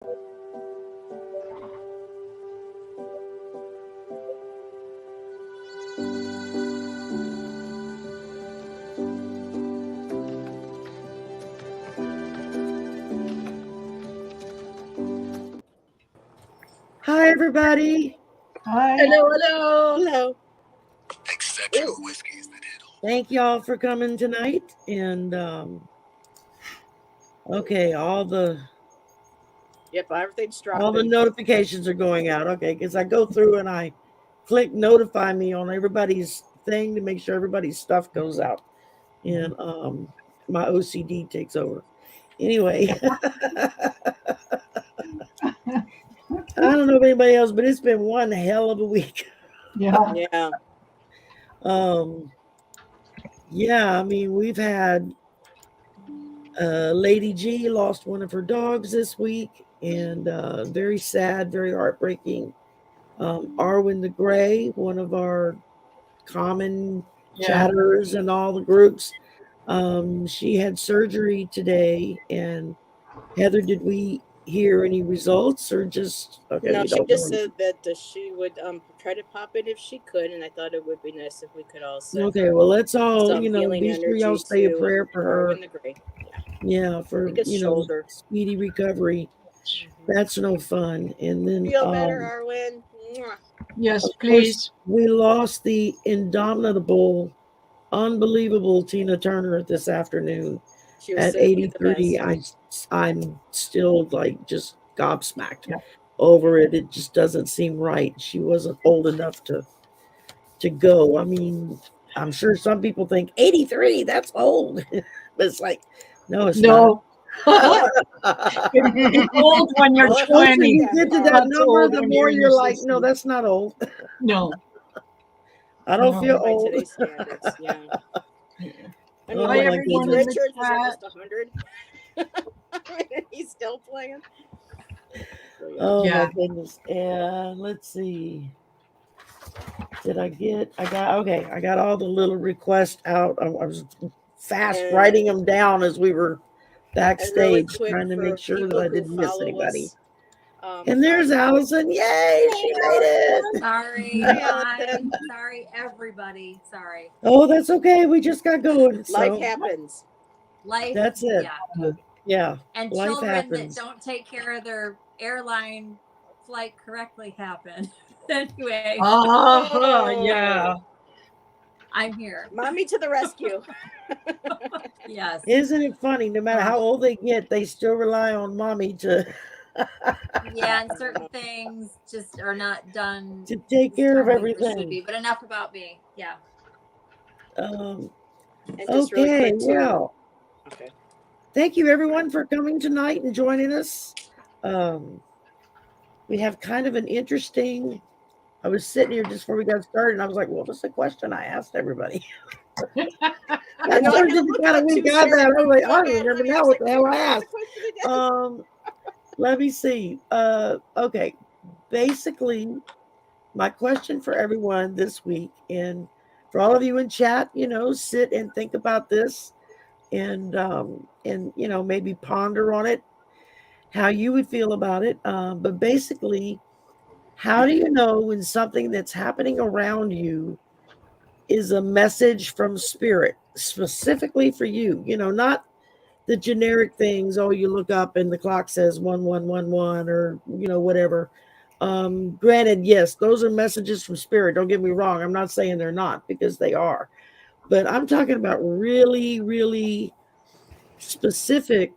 Hi, everybody. Hi. Hello. Exceptional whiskeys that hit home. Thank y'all for coming tonight. And okay, Yep, everything's dropping. all the notifications are going out. Okay, because I go through and I click notify me on everybody's thing to make sure everybody's stuff goes out. And my OCD takes over. Anyway, I don't know if anybody else, but it's been one hell of a week. Yeah. Yeah, I mean, we've had Lady G lost one of her dogs this week, and very sad, very heartbreaking. Arwen the Gray, one of our common chatters in all the groups, she had surgery today. And Heather, did we hear any results or just okay? No, she just said that she would try to pop in if she could, and I thought it would be nice if we could also. Okay, well, let's all some healing be sure y'all energy say a to prayer for her. Arwen the Gray. Yeah, for shoulder. speedy recovery. That's no fun. And then Feel better, Arwen. Mwah. Yes, of please. course, we lost the indomitable, unbelievable Tina Turner this afternoon at 83. I'm still like just gobsmacked over it. It just doesn't seem right. She wasn't old enough to go. I mean, I'm sure some people think 83, that's old. But it's like, no, it's not. It's old when you're 20. You get to that number, the more you're like, no, that's not old. No. I don't feel by old. today's standards. Yeah. I mean, Hi, everyone in the Richard was chat. almost 100. He's still playing. Oh my goodness. And let's see. I got all the little requests out. I was fast writing them down as we were backstage, trying to make sure that I didn't miss anybody. And there's Allison. Yay, she made it. Sorry. Hi. Sorry, everybody. Sorry. Oh, that's okay. We just got going. Life happens. That's it. Yeah. And life children happens. that don't take care of their airline flight correctly happen. Anyway. Yeah. I'm here. Mommy to the rescue. Yes. Isn't it funny? No matter how old they get, they still rely on mommy to. Yeah, and certain things just are not done to take care of everything. But enough about me. Yeah. Okay. Well. Okay. Thank you, everyone, for coming tonight and joining us. We have kind of an interesting. I was sitting here just before we got started, and I was like, "Well, this is a question I asked everybody." I know we got that. I was like, "I don't remember now what the hell I asked." Let me see. Okay. Basically, my question for everyone this week, and for all of you in chat, sit and think about this, and maybe ponder on it, how you would feel about it. But basically, how do you know when something that's happening around you is a message from spirit, specifically for you? Not the generic things. Oh, you look up and the clock says 1111 or whatever. Granted, yes, those are messages from spirit. Don't get me wrong. I'm not saying they're not, because they are. But I'm talking about really, really specific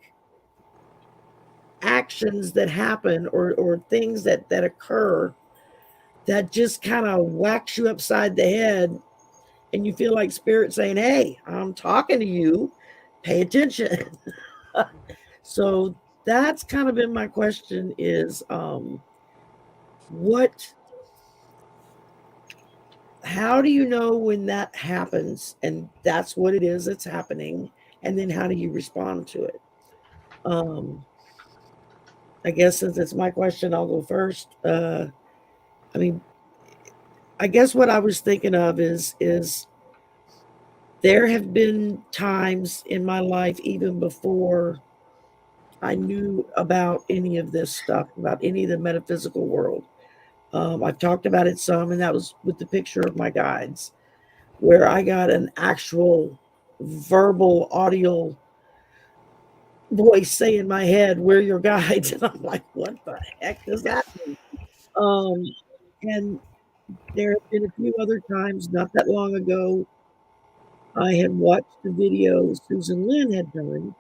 actions that happen or things that occur that just kind of whacks you upside the head, and you feel like spirit saying, "Hey, I'm talking to you. Pay attention." So that's kind of been my question is, how do you know when that happens and that's what it is that's happening? And then how do you respond to it? I guess since it's my question, I'll go first. I guess what I was thinking of is there have been times in my life, even before I knew about any of this stuff, about any of the metaphysical world. I've talked about it some, and that was with the picture of my guides, where I got an actual verbal audio voice say in my head, "We're your guides," and I'm like, "What the heck does that mean?" And there have been a few other times, not that long ago, I had watched the video Susan Lynn had done.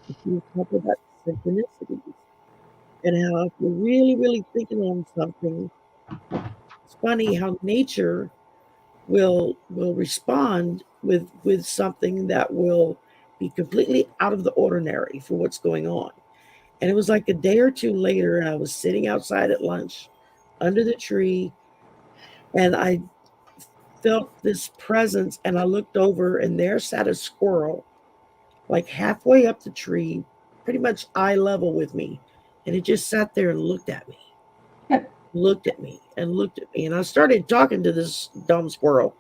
And she was talking about synchronicities and how if you're really, really thinking on something, it's funny how nature will respond with something that will be completely out of the ordinary for what's going on. And it was like a day or two later, and I was sitting outside at lunch under the tree, and I felt this presence, and I looked over, and there sat a squirrel, like halfway up the tree, pretty much eye level with me. And it just sat there and looked at me, looked at me, and looked at me. And I started talking to this dumb squirrel,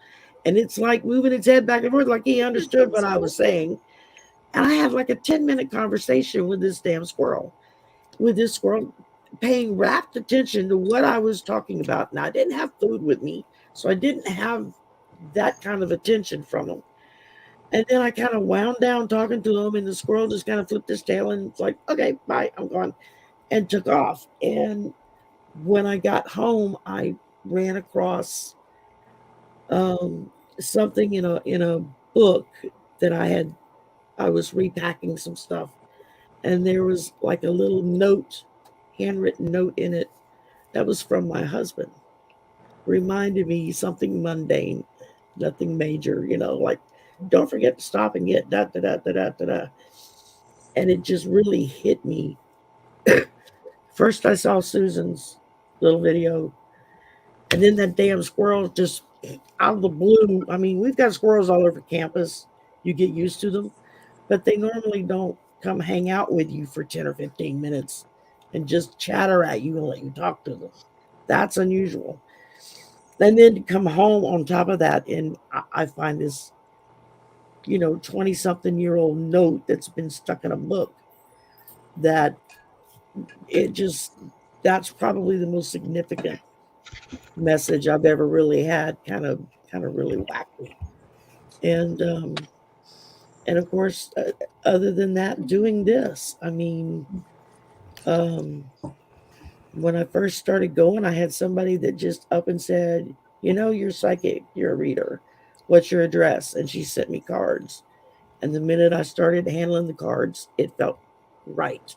and it's like moving its head back and forth, like he understood what I was saying. And I had like a 10-minute conversation with this damn squirrel, with this squirrel paying rapt attention to what I was talking about. And I didn't have food with me, so I didn't have that kind of attention from him. And then I kind of wound down talking to him, and the squirrel just kind of flipped his tail and it's like, okay, bye, I'm gone, and took off. And when I got home, I ran across something in a book that I was repacking some stuff, and there was like a little note, handwritten note in it that was from my husband. Reminded me something mundane, nothing major, like don't forget to stop and get da da da da da da da. And it just really hit me. First, I saw Susan's little video, and then that damn squirrel just out of the blue. I mean, we've got squirrels all over campus. You get used to them, but they normally don't come hang out with you for 10 or 15 minutes and just chatter at you and let you talk to them. That's unusual. And then to come home on top of that, and I find this, 20 something year old note that's been stuck in a book that it just, that's probably the most significant message I've ever really had, kind of really whacked me. And of course, other than that, doing this, I mean, when I first started going, I had somebody that just up and said, you're psychic, you're a reader. What's your address? And she sent me cards. And the minute I started handling the cards, it felt right.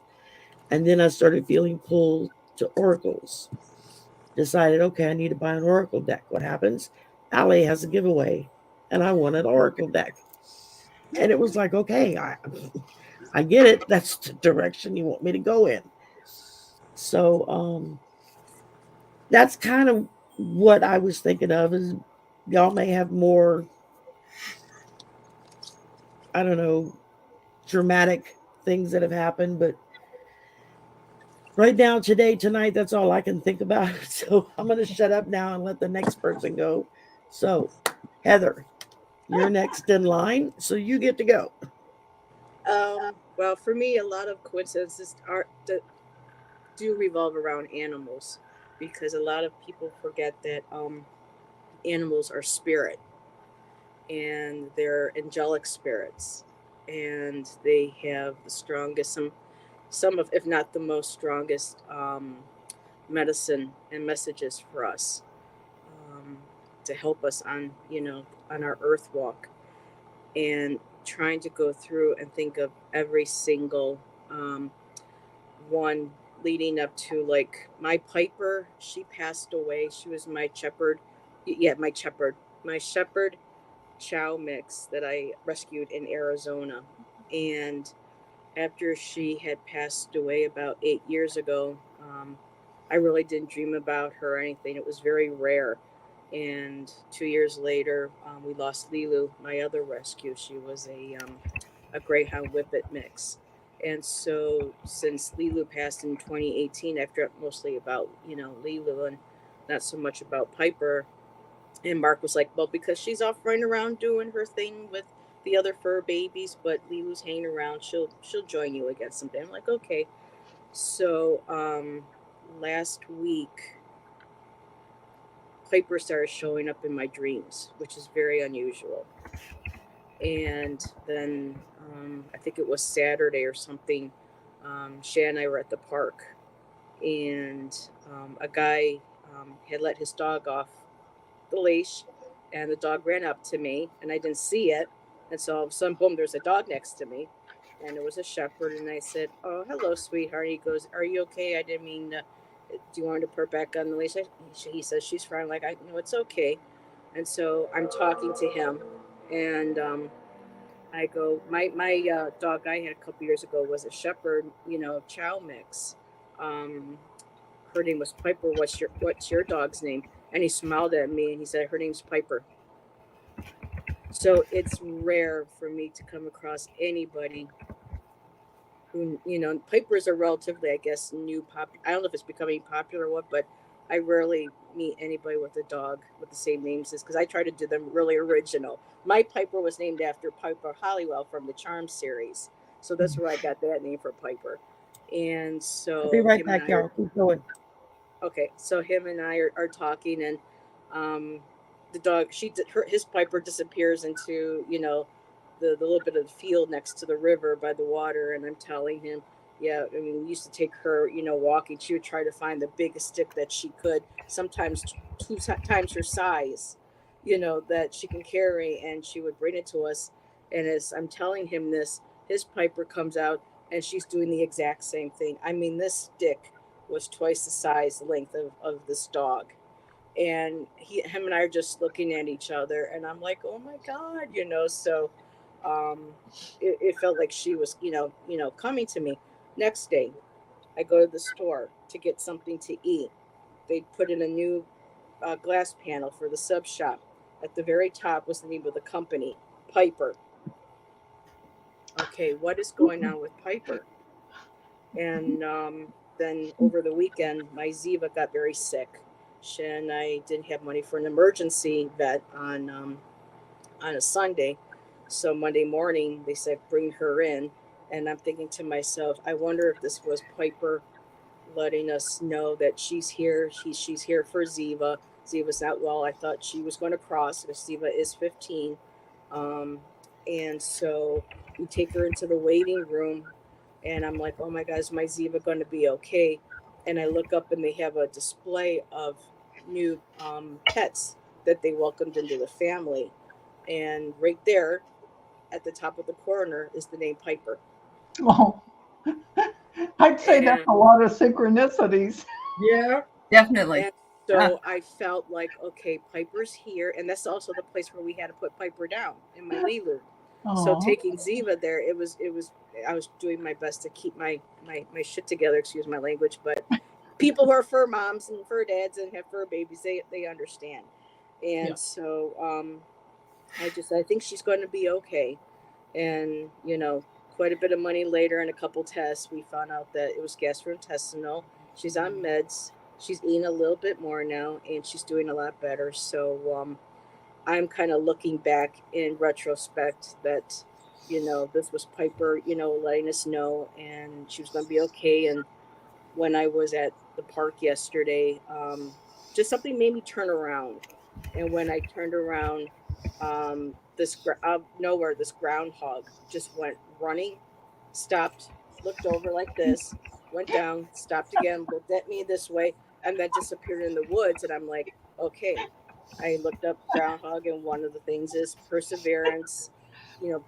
And then I started feeling pulled to oracles. Decided, okay, I need to buy an oracle deck. What happens? Allie has a giveaway, and I won an oracle deck. And it was like, okay, I get it. That's the direction you want me to go in. So that's kind of what I was thinking of. Is y'all may have more, I don't know, dramatic things that have happened, but right now, today, tonight, that's all I can think about. So I'm going to shut up now and let the next person go. So, Heather, you're next in line, so you get to go. Well, for me, a lot of coincidences do revolve around animals, because a lot of people forget that animals are spirit, and they're angelic spirits, and they have the strongest, some of, if not the most strongest, medicine and messages for us, um, to help us on on our earth walk, and trying to go through and think of every single one, leading up to, like, my Piper. She passed away. She was my shepherd. Yeah, my shepherd chow mix that I rescued in Arizona. And after she had passed away about 8 years ago, I really didn't dream about her or anything. It was very rare. And 2 years later, we lost Lilu, my other rescue. She was a Greyhound Whippet mix. And so, since Lilu passed in 2018, after mostly about Lilu and not so much about Piper, and Mark was like, well, because she's off running around doing her thing with the other fur babies, but Lilu's hanging around. She'll join you again someday. I'm like, okay. So last week, Piper started showing up in my dreams, which is very unusual. And then I think it was Saturday or something. Shan and I were at the park, and a guy had let his dog off the leash, and the dog ran up to me, and I didn't see it. And so all of a sudden, boom, there's a dog next to me, and it was a shepherd. And I said, "Oh, hello, sweetheart." He goes, "Are you okay? I didn't mean to. Do you want to put her back on the leash?" He says, "She's fine." Like, I know it's okay. And so I'm talking to him, and I go, my dog I had a couple years ago was a shepherd, chow mix. Um, her name was Piper. What's your dog's name? And he smiled at me and he said, "Her name's Piper." So it's rare for me to come across anybody who, Pipers are relatively, I guess, new I don't know if it's becoming popular or what, but I rarely meet anybody with a dog with the same names as, because I try to do them really original. My Piper was named after Piper Halliwell from the Charm series. So that's where I got that name for Piper. And so I'll be right back, y'all. Keep going. Okay, so him and I are talking, and the dog, his Piper disappears into the little bit of the field next to the river by the water, and I'm telling him, yeah, I mean, we used to take her, walking. She would try to find the biggest stick that she could, sometimes two times her size, that she can carry, and she would bring it to us. And as I'm telling him this, his Piper comes out, and she's doing the exact same thing. I mean, this stick was twice the size length of this dog, and him and I are just looking at each other, and I'm like, oh my god, so it felt like she was coming to me. Next day I go to the store to get something to eat. They put in a new glass panel for the sub shop. At the very top was the name of the company, Piper. Okay, what is going on with Piper? And then over the weekend, my Ziva got very sick. She and I didn't have money for an emergency vet on a Sunday. So Monday morning, they said, bring her in. And I'm thinking to myself, I wonder if this was Piper letting us know that she's here. She's here for Ziva. Ziva's not well. I thought she was going to cross because Ziva is 15. And so we take her into the waiting room, and I'm like, oh my God, is my Ziva going to be okay? And I look up, and they have a display of new pets that they welcomed into the family. And right there at the top of the corner is the name Piper. Oh, I'd say that's a lot of synchronicities. Yeah, Definitely. And so I felt like, okay, Piper's here. And that's also the place where we had to put Piper down in my Lilu. So taking Ziva there, I was doing my best to keep my shit together, excuse my language, but people who are fur moms and fur dads and have fur babies, they understand. And so I think she's going to be okay. And, quite a bit of money later and a couple tests, we found out that it was gastrointestinal. She's on meds. She's eating a little bit more now, and she's doing a lot better. So I'm kind of looking back in retrospect that, this was Piper, letting us know, and she was going to be okay. And when I was at the park yesterday, just something made me turn around. And when I turned around, this out of nowhere, this groundhog just went running, stopped, looked over like this, went down, stopped again, looked at me this way, and then disappeared in the woods. And I'm like, okay. I looked up groundhog, and one of the things is perseverance,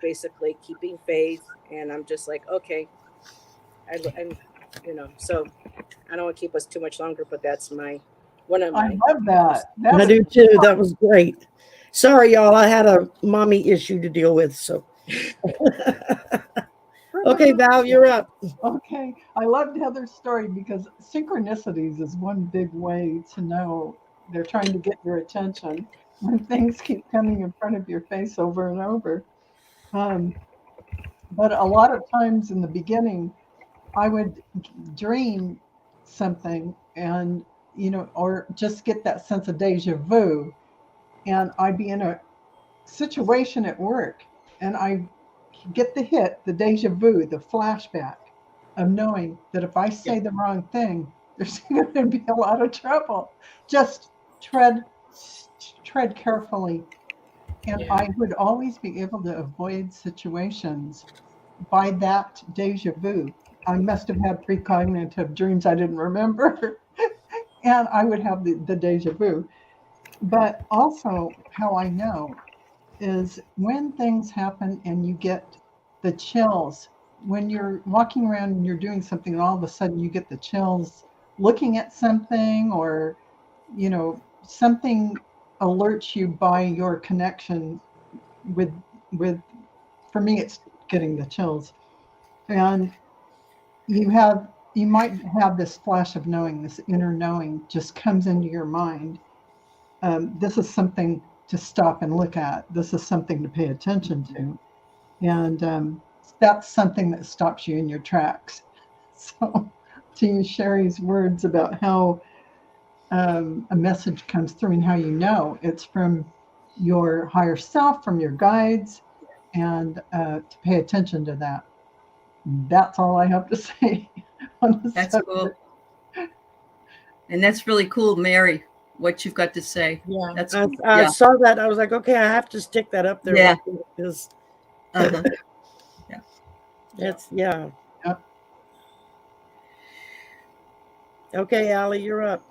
basically keeping faith. And I'm just like, okay. And so I don't want to keep us too much longer, but that's one of my. I love that. I do too. That was great. Sorry, y'all. I had a mommy issue to deal with. So, okay, Val, you're up. Okay. I loved Heather's story because synchronicities is one big way to know they're trying to get your attention when things keep coming in front of your face over and over. But a lot of times in the beginning, I would dream something and, or just get that sense of deja vu. And I'd be in a situation at work and I get the deja vu, the flashback. of knowing that if I say the wrong thing, there's going to be a lot of trouble. Just tread carefully. And Yeah. I would always be able to avoid situations by that deja vu. I must have had precognitive dreams I didn't remember. And I would have the deja vu. But also, how I know is when things happen and you get the chills, when you're walking around and you're doing something and all of a sudden you get the chills looking at something, or, something alerts you by your connection with, for me, it's getting the chills. And you might have this flash of knowing, this inner knowing just comes into your mind. This is something to stop and look at. This is something to pay attention to. And that's something that stops you in your tracks. So to use Sherry's words about how a message comes through and how you know it's from your higher self, from your guides, and to pay attention to that. That's all I have to say on the That's subject. cool. And that's really cool, Mary, what you've got to say. Yeah. That's I saw that. I was like, okay, I have to stick that up there. Yeah. Because uh-huh. it's, yeah. Yep. Okay, Allie, you're up.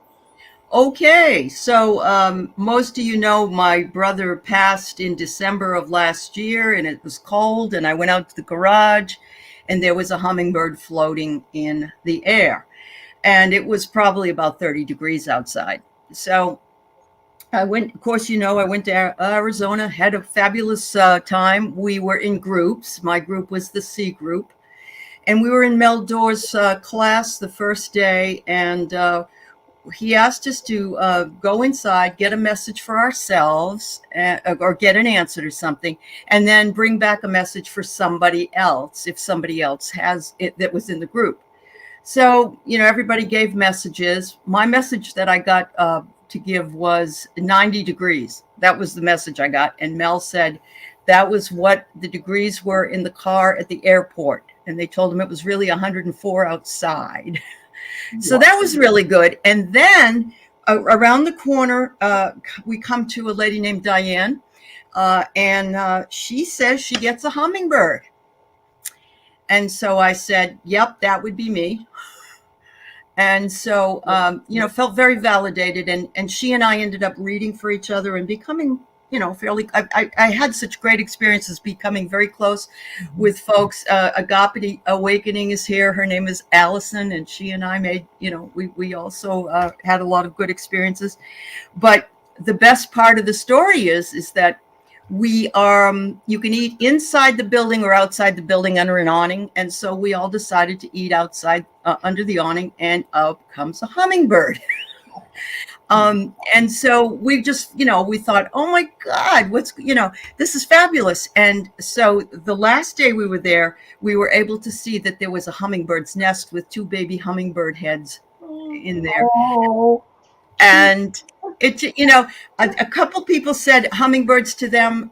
Okay, so most of you know my brother passed in December of last year, and it was cold, and I went out to the garage, and there was a hummingbird floating in the air, and it was probably about 30 degrees outside. So I went, of course, I went to Arizona, had a fabulous time. We were in groups. My group was the C group, and we were in Mel Dor's class the first day, and he asked us to go inside, get a message for ourselves, or get an answer to something, and then bring back a message for somebody else, if somebody else has it that was in the group. So, everybody gave messages. My message that I got to give was 90 degrees. That was the message I got. And Mel said that was what the degrees were in the car at the airport. And they told him it was really 104 outside. So that was really good. And then around the corner, we come to a lady named Diane, and she says she gets a hummingbird. And so I said, yep, that would be me. And so, felt very validated. And she and I ended up reading for each other and becoming, fairly, I had such great experiences becoming very close with folks. Agape Awakening is here. Her name is Allison. And she and I made, we also had a lot of good experiences. But the best part of the story is that we are, you can eat inside the building or outside the building under an awning. And so we all decided to eat outside under the awning, and up comes a hummingbird. And so we just, we thought, oh my God, this is fabulous. And so the last day we were there, we were able to see that there was a hummingbird's nest with 2 baby hummingbird heads in there. Oh. And it, a couple people said hummingbirds to them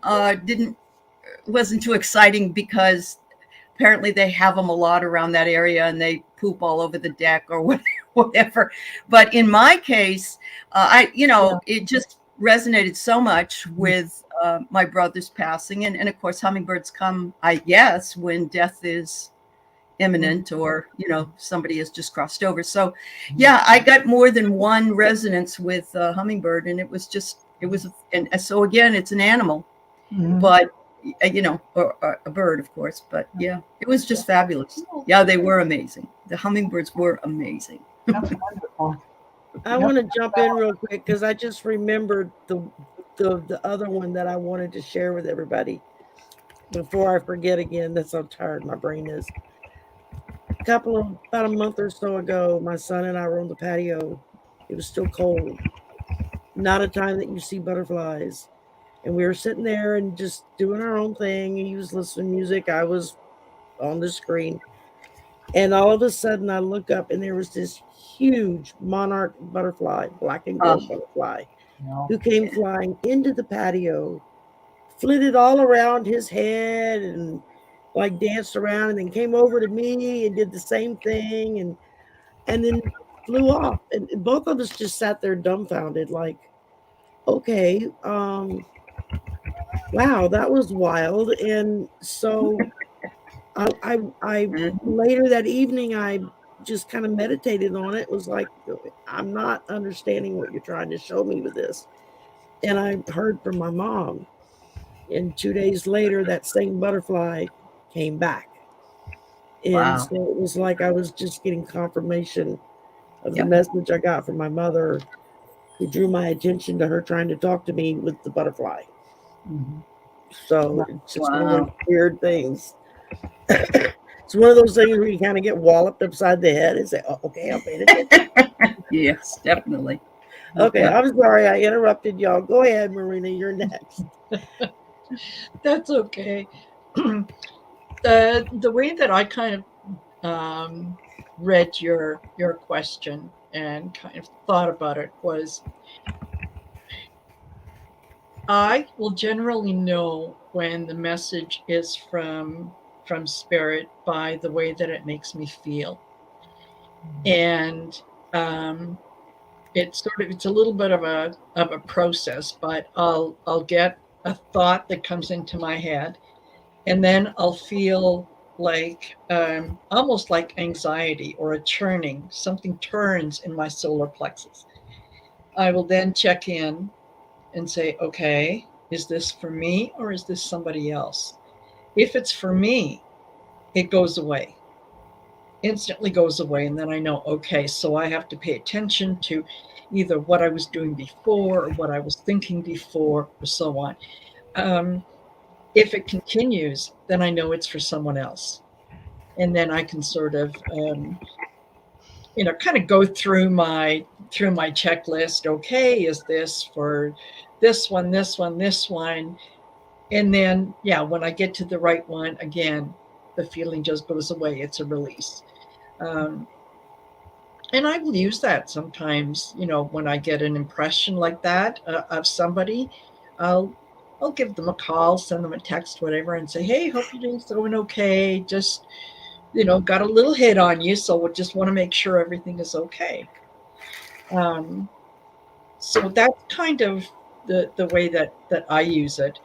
wasn't too exciting because apparently they have them a lot around that area and they poop all over the deck or whatever. But in my case, it just resonated so much with my brother's passing. And of course, hummingbirds come, I guess, when death is imminent or, somebody has just crossed over. So, yeah, I got more than one resonance with hummingbird, and and so again, it's an animal, but, or a bird, of course. But yeah, it was just fabulous. Yeah, they were amazing. The hummingbirds were amazing. That's wonderful. I want to jump in real quick because I just remembered the other one that I wanted to share with everybody before I forget again. That's how tired my brain is. About a month or so ago, my son and I were on the patio. It was still cold. Not a time that you see butterflies. And we were sitting there and just doing our own thing. He was listening to music. I was on the screen. And all of a sudden I look up and there was this huge monarch butterfly, black and gold butterfly, who came flying into the patio, flitted all around his head and like danced around and then came over to me and did the same thing and then flew off. And both of us just sat there dumbfounded, like, okay, wow, that was wild. And so I later that evening, I just kind of meditated on it. It was like, I'm not understanding what you're trying to show me with this. And I heard from my mom. And 2 days later, that same butterfly came back. And Wow. so it was like I was just getting confirmation of the Yep. message I got from my mother, who drew my attention to her trying to talk to me with the butterfly. So it's just one of those weird things. It's one of those things where you kind of get walloped upside the head and say, oh, okay, I'm paying attention. Yes, definitely. Okay, I'm sorry I interrupted y'all. Go ahead, Marina, you're next. That's okay. The way that I kind of read your question and kind of thought about it was, I will generally know when the message is from spirit by the way that it makes me feel. And it's a little bit of a process, but I'll get a thought that comes into my head, and then I'll feel like almost like anxiety or a churning. Something turns in my solar plexus. I will then check in and say, okay, is this for me or is this somebody else? If it's for me, it goes away. Instantly goes away. And then I know, okay, so I have to pay attention to either what I was doing before or what I was thinking before or so on. If it continues, then I know it's for someone else. And then I can sort of, kind of go through my checklist. Okay, is this for this one, this one, this one? And then, yeah, when I get to the right one, again, the feeling just goes away. It's a release. And I will use that sometimes, when I get an impression like that of somebody, I'll give them a call, send them a text, whatever, and say, hey, hope your day's going okay. Just, got a little hit on you, so we just want to make sure everything is okay. So that's kind of the way that I use it.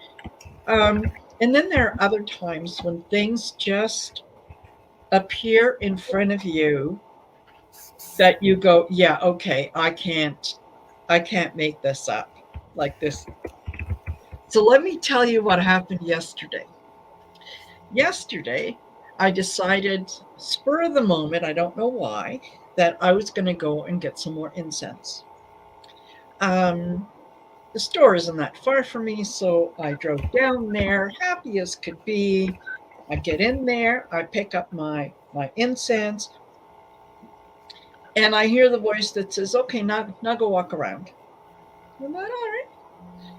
And then there are other times when things just appear in front of you that you go, yeah, okay, I can't make this up like this. So let me tell you what happened yesterday. Yesterday, I decided, spur of the moment, I don't know why, that I was going to go and get some more incense. The store isn't that far from me, so I drove down there, happy as could be. I get in there, I pick up my incense, and I hear the voice that says, okay, now go walk around. I'm like, all right.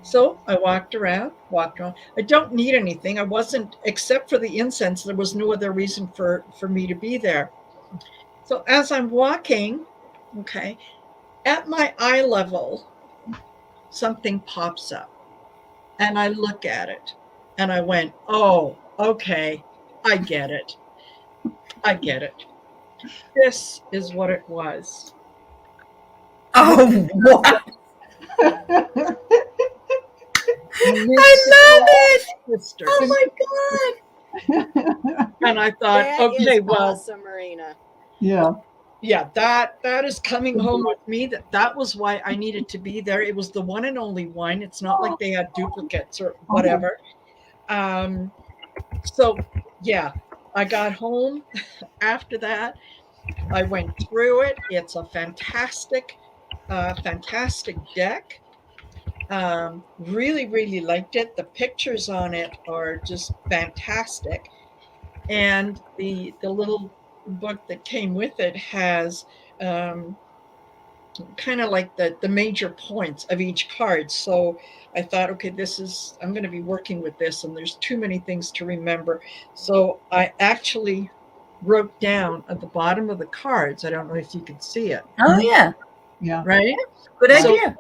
So I walked around. I don't need anything. I wasn't, except for the incense, there was no other reason for me to be there. So as I'm walking, okay, at my eye level, something pops up. And I look at it. And I went, oh, okay, I get it. This is what it was. Oh, wow. I love it. Sister. Oh my God. And I thought, That okay, is well, awesome, Marina. yeah, that is coming home with me. That was why I needed to be there. It was the one and only one. It's not like they had duplicates or whatever. So yeah, I got home after that. I went through it. It's a fantastic deck. Really, really liked it. The pictures on it are just fantastic. And the little book that came with it has kind of like the major points of each card. So I thought, okay, I'm going to be working with this, and there's too many things to remember. So I actually wrote down at the bottom of the cards. I don't know if you could see it. Oh, yeah. Right? Good So idea.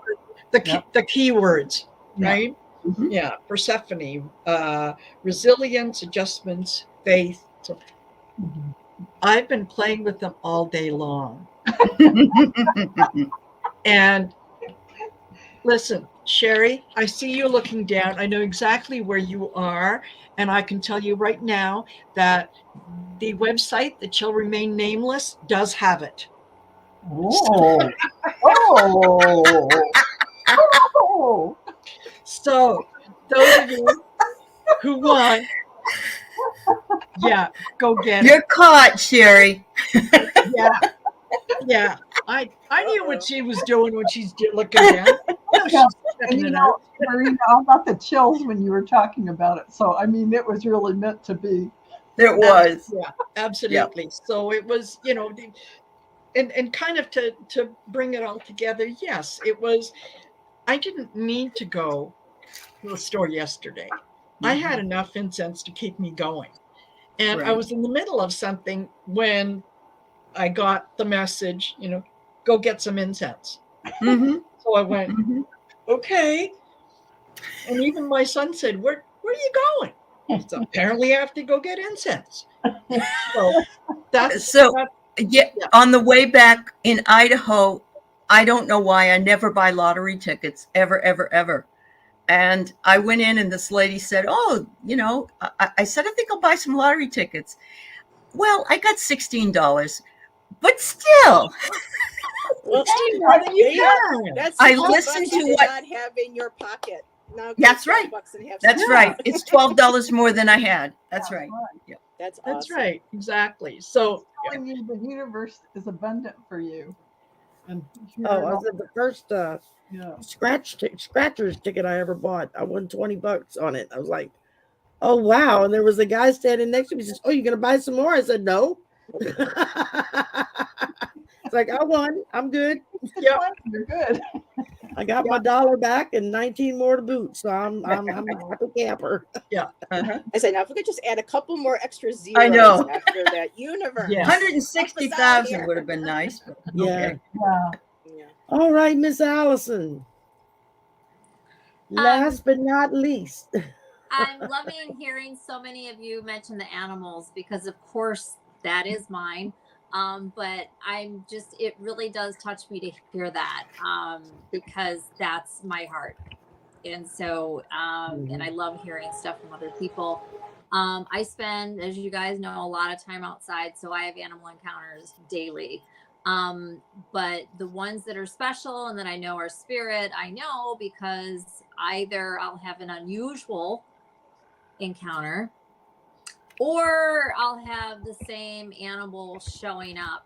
the keywords, right? Mhm. Yeah. Persephone, resilience, adjustments, faith. So Mhm. I've been playing with them all day long. And listen, Shari, I see you looking down. I know exactly where you are. And I can tell you right now that the website that shall remain nameless does have it. Oh. Oh. Oh. So those of you who want, yeah, go get You're it. caught, Shari. Yeah, yeah. I knew what she was doing when she's looking down. I know Yeah. she's And checking you it know, out. Marina, I got the chills when you were talking about it. So I mean, it was really meant to be. It was. Yeah, Yep. absolutely. So it was, and kind of to bring it all together. Yes, it was. I didn't need to go to the store yesterday. I had enough incense to keep me going. And I Right. was in the middle of something when I got the message, go get some incense. Mm-hmm. So I went, Mm-hmm. okay. And even my son said, where are you going? So apparently I have to go get incense. So that's So, yeah, yeah. on the way back in Idaho, I don't know why I never buy lottery tickets, ever, ever, ever. And I went in and this lady said, oh, I said, I think I'll buy some lottery tickets. Well, I got $16, but still, Well, 16 more than you there you go. can. That's I 16 listened bucks you to did what, not have in your pocket. Now go that's 12 right. bucks and have That's some. right. It's $12 more than I had. That's right. Yeah. That's That's awesome. right. Exactly. So Telling you the universe is abundant for you. And here Oh, it I all- said the first yeah. scratcher's ticket I ever bought. I won $20 on it. I was like, oh wow. And there was a guy standing next to me. He says, oh, you gonna buy some more? I said, no. It's like, I won. I'm good. Yep. You're good. I got my dollar back and 19 more to boot. So I'm a happy camper. Yeah. Uh-huh. I said, now if we could just add a couple more extra zeros I know. after that universe. Yes. 160,000 would have been nice. But Yeah. okay. Yeah. Yeah. All right, Miss Allison. Last but not least. I'm loving hearing so many of you mention the animals because, of course, that is mine. But it really does touch me to hear that because that's my heart. And so, and I love hearing stuff from other people. I spend, as you guys know, a lot of time outside, so I have animal encounters daily. But the ones that are special and that I know are spirit, I know because either I'll have an unusual encounter or I'll have the same animal showing up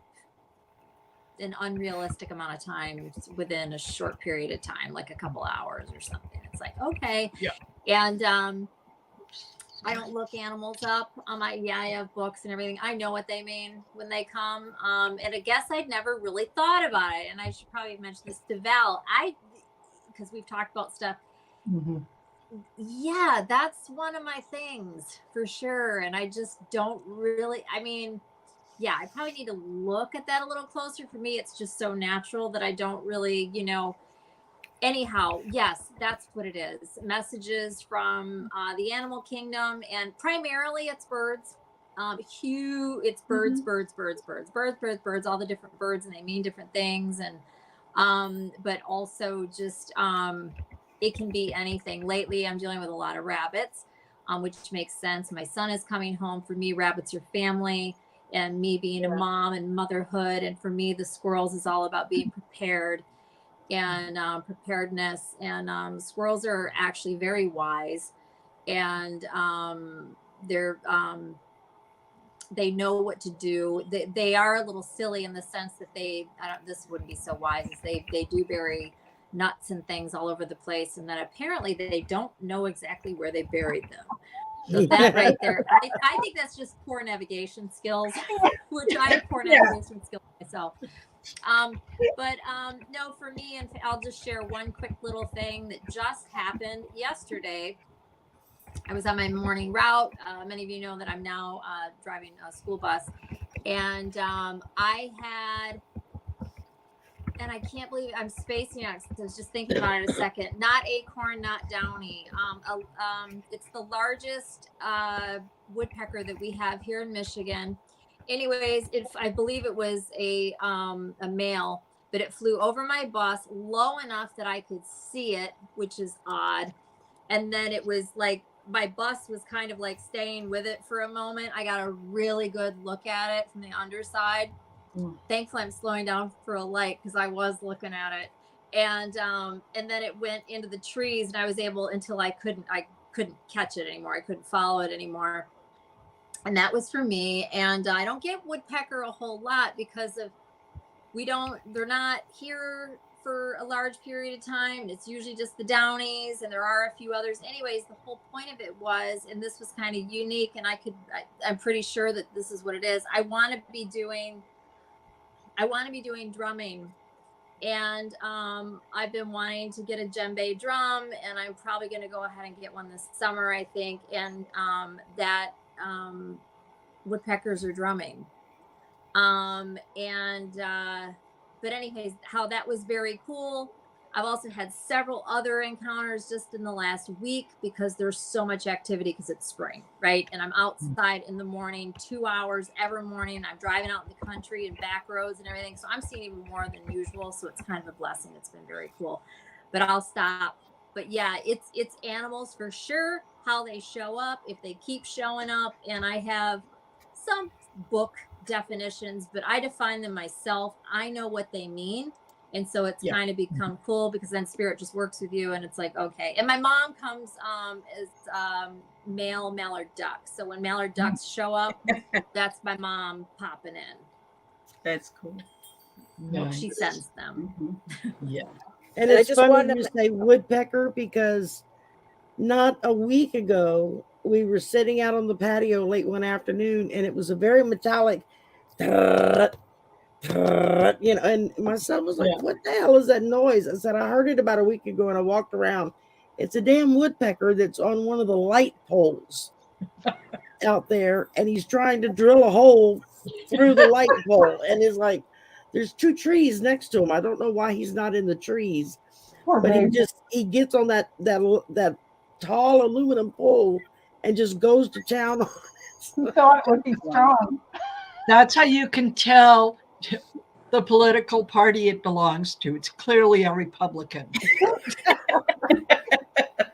an unrealistic amount of time within a short period of time, like a couple hours or something. It's like, okay. Yeah. And I don't look animals up. I have books and everything. I know what they mean when they come. And I guess I'd never really thought about it. And I should probably mention this to Val. Because we've talked about stuff. Mm-hmm. Yeah, that's one of my things for sure. And I just don't really, yeah, I probably need to look at that a little closer. For me, it's just so natural that I don't really, anyhow, yes, that's what it is. Messages from the animal kingdom, and primarily it's birds. It's birds, birds, all the different birds, and they mean different things. And but also just it can be anything. Lately, I'm dealing with a lot of rabbits, which makes sense. My son is coming home. For me, rabbits are family, and me being a mom and motherhood. And for me, the squirrels is all about being prepared and preparedness. And squirrels are actually very wise, and they know what to do. They are a little silly in the sense that this wouldn't be so wise as they do bury nuts and things all over the place, and then apparently they don't know exactly where they buried them. So that right there, I think that's just poor navigation skills, which I have poor navigation skills myself. But no, for me, and I'll just share one quick little thing that just happened yesterday. I was on my morning route. Many of you know that I'm now driving a school bus, and I had, and I can't believe I'm spacing out. I was just thinking about it a second. Not acorn, not downy. It's the largest woodpecker that we have here in Michigan. Anyways, I believe it was a male, but it flew over my bus low enough that I could see it, which is odd. And then it was like my bus was kind of like staying with it for a moment. I got a really good look at it from the underside. Thankfully, I'm slowing down for a light because I was looking at it. And then it went into the trees, and I was able until I couldn't catch it anymore. I couldn't follow it anymore. And that was for me. And I don't get woodpecker a whole lot because they're not here for a large period of time. It's usually just the downies, and there are a few others. Anyways, the whole point of it was, and this was kind of unique, and I'm pretty sure that this is what it is. I want to be doing drumming, and I've been wanting to get a djembe drum, and I'm probably going to go ahead and get one this summer, I think. And woodpeckers are drumming. But anyways, how that was very cool. I've also had several other encounters just in the last week because there's so much activity because it's spring, right? And I'm outside in the morning, 2 hours every morning. I'm driving out in the country and back roads and everything. So I'm seeing even more than usual. So it's kind of a blessing. It's been very cool, but I'll stop. But yeah, it's animals for sure, how they show up, if they keep showing up. And I have some book definitions, but I define them myself. I know what they mean. And so it's kind of become cool because then spirit just works with you, and it's like, okay. And my mom comes as male mallard ducks. So when mallard ducks show up, that's my mom popping in. That's cool. Nice. She sends them. Yeah. And it's funny you say woodpecker because not a week ago, we were sitting out on the patio late one afternoon, and it was a very metallic, and my son was like, what the hell is that noise? I said, I heard it about a week ago, and I walked around. It's a damn woodpecker that's on one of the light poles out there, and he's trying to drill a hole through the light pole, and he's like, there's 2 trees next to him. I don't know why he's not in the trees. But he gets on that tall aluminum pole and just goes to town on it. He thought it would be strong. That's how you can tell the political party it belongs to. It's clearly a Republican.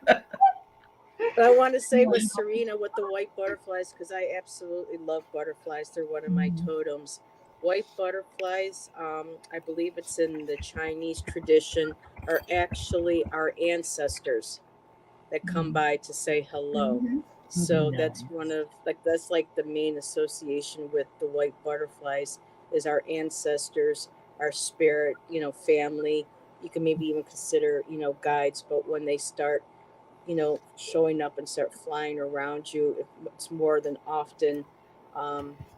But I want to say with Serena with the white butterflies, because I absolutely love butterflies. They're one of my totems. White butterflies, I believe it's in the Chinese tradition, are actually our ancestors that come by to say hello. So that's that's like the main association with the white butterflies is our ancestors, our spirit, family. You can maybe even consider, guides, but when they start, showing up and start flying around you, it's more than often.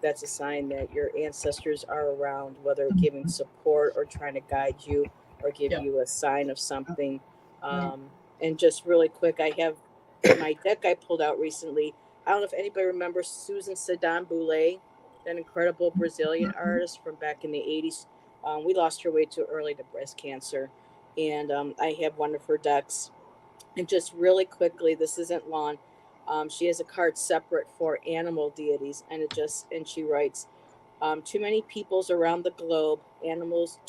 That's a sign that your ancestors are around, whether giving support or trying to guide you or give you a sign of something. And just really quick, I have my deck I pulled out recently. I don't know if anybody remembers Susan Sadan Boulay, that incredible Brazilian artist from back in the 80s. We lost her way too early to breast cancer. And I have one of her decks. And just really quickly, this isn't long. She has a card separate for animal deities, and she writes, too many peoples around the globe, animals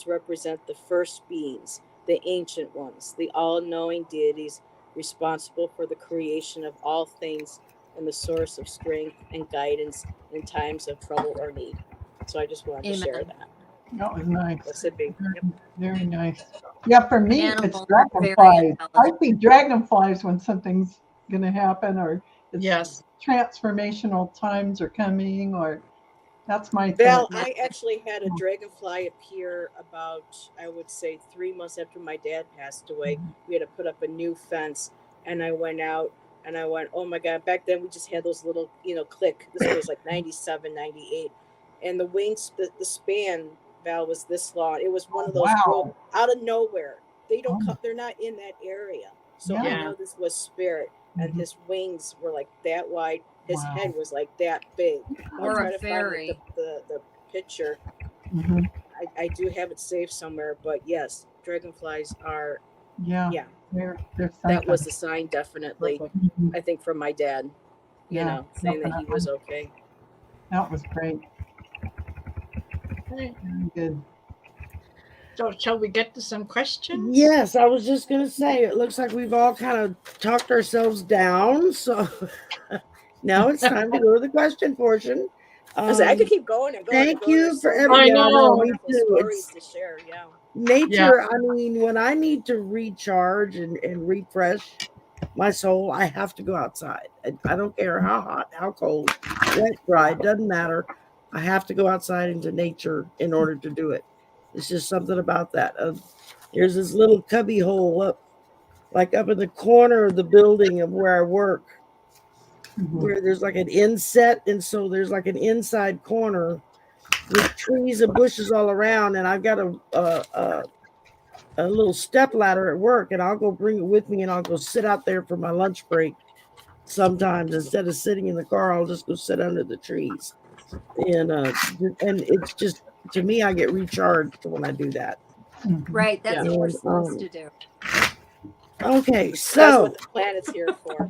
represent the first beings, the ancient ones, the all-knowing deities responsible for the creation of all things and the source of strength and guidance in times of trouble or need. So I just wanted to share that. That was nice. That's a big, very nice. Yeah, for me, it's Animals are very dragonflies. I intelligent. see dragonflies when something's going to happen, or it's transformational times are coming, or that's my thing. Val, I actually had a dragonfly appear about, I would say, 3 months after my dad passed away. We had to put up a new fence, and I went out and I went, oh my God, back then we just had those little, click. This was like 97, 98. And the wings, the span, Val, was this long. It was one of those out of nowhere. They don't come, they're not in that area. So I know this was spirit, and his wings were like that wide. His head was like that big. Or a fairy. The picture. I do have it saved somewhere, but yes, dragonflies are Yeah. Yeah, There's that was something. the sign, definitely. Mhm. I think from my dad, Yeah, saying that he was definitely. okay. That was great. Okay. Very good. So shall we get to some questions? Yes, I was just gonna say it looks like we've all kind of talked ourselves down. So now it's time to go to the question portion. I could keep going and going and Thank going. you There's for so every. I many Yeah, I know, know. me wonderful too. stories It's to share. Yeah. nature. I mean, when I need to recharge and refresh my soul, I have to go outside. I don't care how hot, how cold, wet, dry, doesn't matter. I have to go outside into nature in order to do it. It's just something about that. There's this little cubby hole up, like up in the corner of the building of where I work, Mhm. where there's like an inset, and so there's like an inside corner with trees and bushes all around, and I've got a little step ladder at work, and I'll go bring it with me, and I'll go sit out there for my lunch break. Sometimes instead of sitting in the car, I'll just go sit under the trees, and it's just, to me, I get recharged when I do that. Mhm. Right. That's Yeah. what we're And supposed to do. okay, That's so what the planet's here for.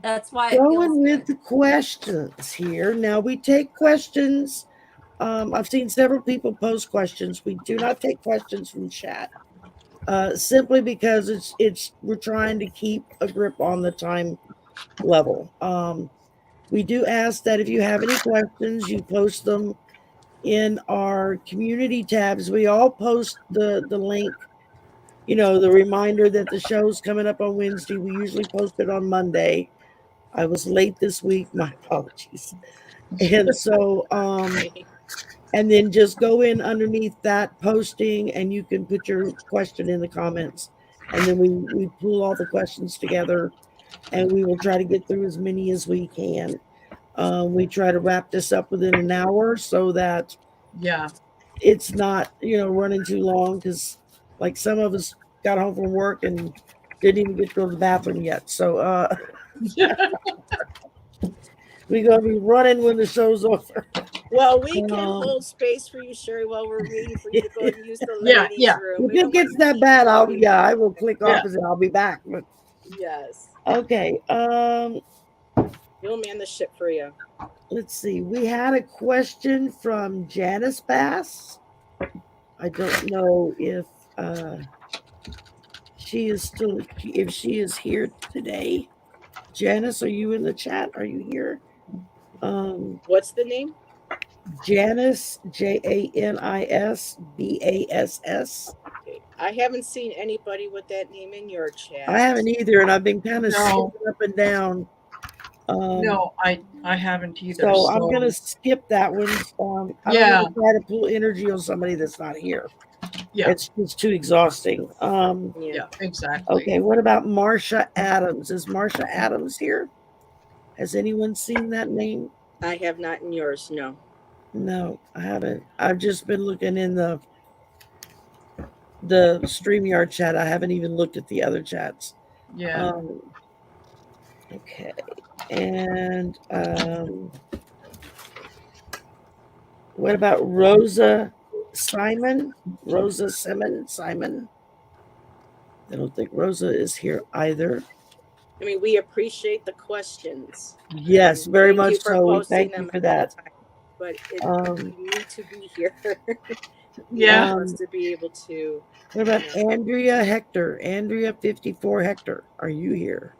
That's why it feels going with good. the questions here. Now we take questions. I've seen several people post questions. We do not take questions from chat, simply because it's we're trying to keep a grip on the time level. We do ask that if you have any questions, you post them in our community tabs. We all post the link, the reminder that the show's coming up on Wednesday. We usually post it on Monday. I was late this week. My apologies. And so, and then just go in underneath that posting and you can put your question in the comments. And then we pull all the questions together and we will try to get through as many as we can. We try to wrap this up within an hour so that Yeah. it's not, running too long, because like some of us got home from work and didn't even get to go to the bathroom yet. So we're going to be running when the show's over. Well, we can Um, hold space for you, Sherry, while we're waiting for you to go and use the Yeah, ladies' yeah. room. If We it don't gets want that to bad, keep I will click Yeah. off and I'll be back. But Yes. okay, We'll man the ship for you. let's see. We had a question from Janice Bass. I don't know if she is here today. Janice, are you in the chat? Are you here? What's the name? Janice, Janis Bass. Okay. I haven't seen anybody with that name in your chat. I haven't either, and I've been kind of No. skipping up and down. No, I haven't either. So I'm gonna skip that one. I don't Yeah. want to try to pull energy on somebody that's not here. Yeah. It's too exhausting. Yeah, exactly. Okay, what about Marsha Adams? Is Marsha Adams here? Has anyone seen that name? I have not in yours, no. No, I haven't. I've just been looking in the StreamYard chat. I haven't even looked at the other chats. Yeah. Okay. And what about Rosa Simon? Rosa Simon? I don't think Rosa is here either. I mean, we appreciate the questions. Yes, very much for so. We posting thank you them for ahead that. of time. But you need to be here. Yeah. For us to be able to. What about Andrea Hector? Andrea 54 Hector. Are you here?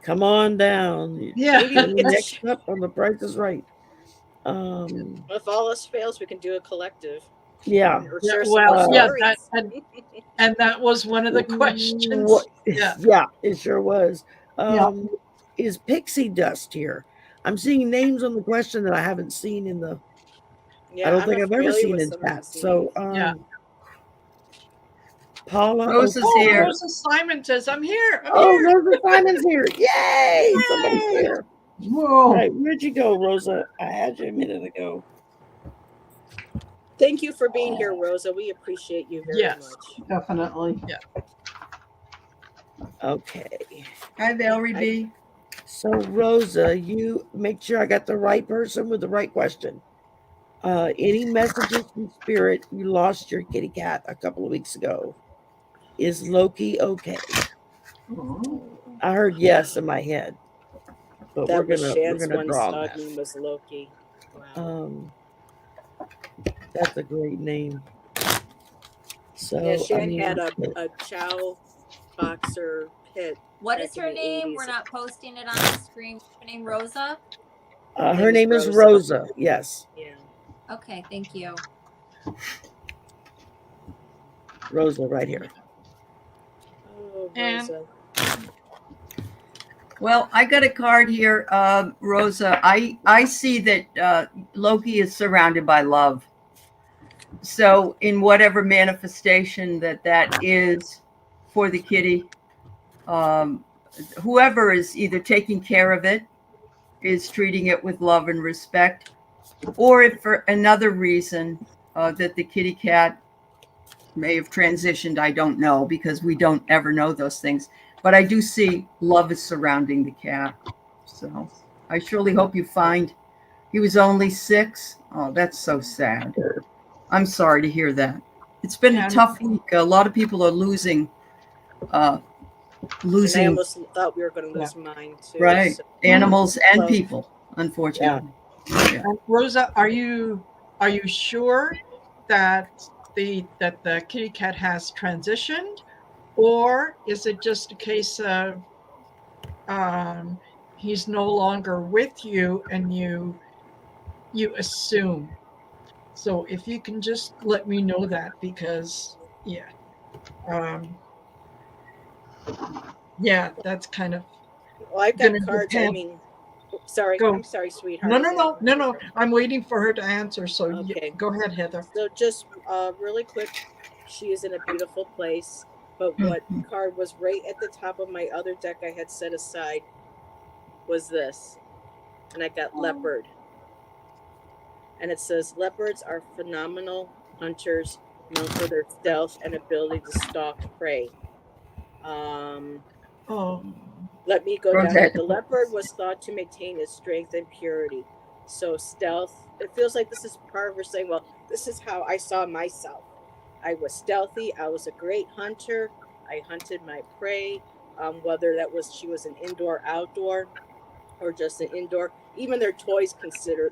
Come on down. Yeah. Maybe Next up on The Price is Right. if all else fails, we can do a collective. Yeah. Or Yeah, share some well, more yeah, stories. and that was one of the questions. Yeah. Yeah, it sure was. Yeah. Is Pixie Dust here? I'm seeing names on the question that I haven't seen in the. Yeah, I don't I'm think I've ever familiar seen with in some of chat. these So, Yeah. Paula. Rosa's Oh, here. Rosa Simon says, I'm here. I'm Oh, here. Rosa Simon's here. Yay! Somebody's here. Whoa. All right, where'd you go, Rosa? I had you a minute ago. Thank you for being here, Rosa. We appreciate you very Yes. much. Definitely. Okay. Hi, Valerie B. So, Rosa, you make sure I got the right person with the right question. Any messages from spirit? You lost your kitty cat a couple of weeks ago. Is Loki okay? I heard yes in my head, but That was we're Shan's gonna one draw dog that. name was Loki. Wow. That's a great name. So Yeah, I Shan mean, had a Chow boxer pit. What back is in her the name? 80s. We're not posting it on the screen. What's her name? Rosa? her name is Rosa. Yes, Yeah. Okay, thank you. Rosa, right here. Oh, And Rosa. Well, I got a card here, Rosa. I see that Loki is surrounded by love. So, in whatever manifestation that is for the kitty, um, whoever is either taking care of it is treating it with love and respect, or if for another reason that the kitty cat may have transitioned, I don't know, because we don't ever know those things. But I do see love is surrounding the cat. So I surely hope you find. He was only 6. Oh, that's so sad. I'm sorry to hear that. It's been a and tough week. A lot of people are losing, And I losing, almost thought we were going to yeah. lose mine too. right, So, animals and well, people, unfortunately. Yeah. And Rosa, are you sure that the kitty cat has transitioned, or is it just a case of um, he's no longer with you and you assume? So if you can just let me know that, because yeah, um, yeah, that's kind of well, I've got gonna cards. I depend. mean, sorry. Go. I'm sorry, No, sweetheart. no, Go ahead. no, no, no. I'm waiting for her to answer. So Okay. go ahead, Heather. So just really quick, she is in a beautiful place. But what card was right at the top of my other deck I had set aside was this, and I got leopard, and it says leopards are phenomenal hunters known for their stealth and ability to stalk prey. Um, Oh, Let me go down here. Rosette. The leopard was thought to maintain its strength and purity. So stealth, it feels like this is part of her saying, well, this is how I saw myself. I was stealthy. I was a great hunter. I hunted my prey. Whether that was she was an indoor, outdoor, or just an indoor. Even their toys consider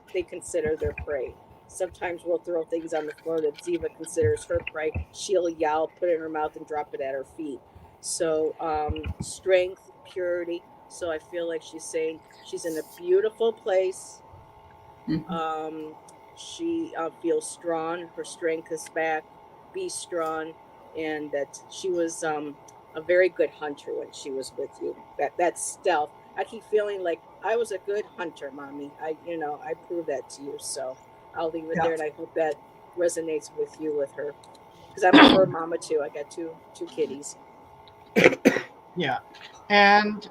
their prey. Sometimes we'll throw things on the floor that Ziva considers her prey. She'll yowl, put it in her mouth, and drop it at her feet. So strength, purity. So I feel like she's saying she's in a beautiful place. Mhm. She feels strong. Her strength is back. Be strong, and that she was a very good hunter when she was with you. That's stealth. I keep feeling like I was a good hunter, mommy. I proved that to you. So I'll leave it yeah. there, and I hope that resonates with you with her, because I'm a fur mama too. I got two kitties. Yeah. And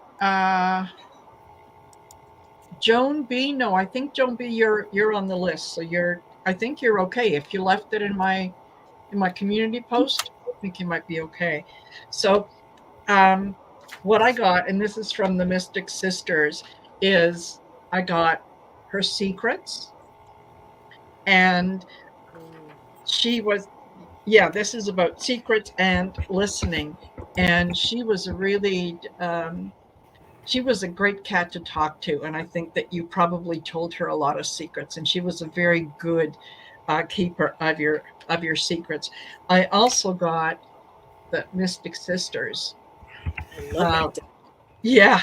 Joan B, no, I think Joan B, you're on the list. So I think you're okay. If you left it in my community post, I think you might be okay. So what I got, and this is from the Mystic Sisters, is I got her secrets. And she was, yeah, this is about secrets and listening. And she was a really she was a great cat to talk to, and I think that you probably told her a lot of secrets, and she was a very good keeper of your secrets. I also got the Mystic Sisters. I love that. Yeah,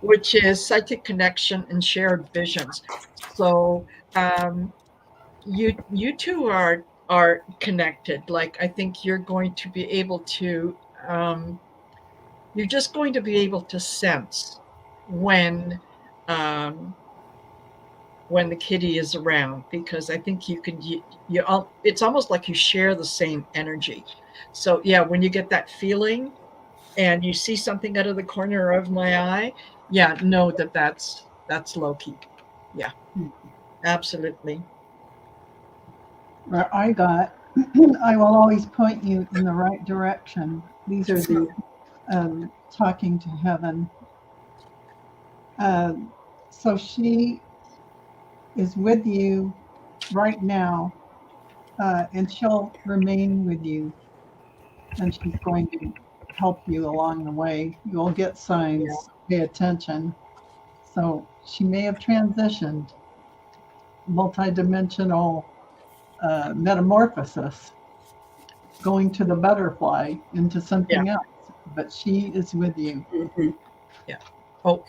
which is psychic connection and shared visions. So you two are connected. Like, I think you're going to be able to you're just going to be able to sense when um, the kitty is around, because I think it's almost like you share the same energy. So yeah, when you get that feeling and you see something out of the corner of my eye, yeah, know that that's Loki. Yeah, absolutely. Where I got, I will always point you in the right direction. These are the talking to heaven. So she is with you right now, and she'll remain with you, and she's going to help you along the way. You'll get signs. Pay attention. So she may have transitioned, multidimensional metamorphosis, going to the butterfly into something else. But she is with you. Mm-hmm. Oh,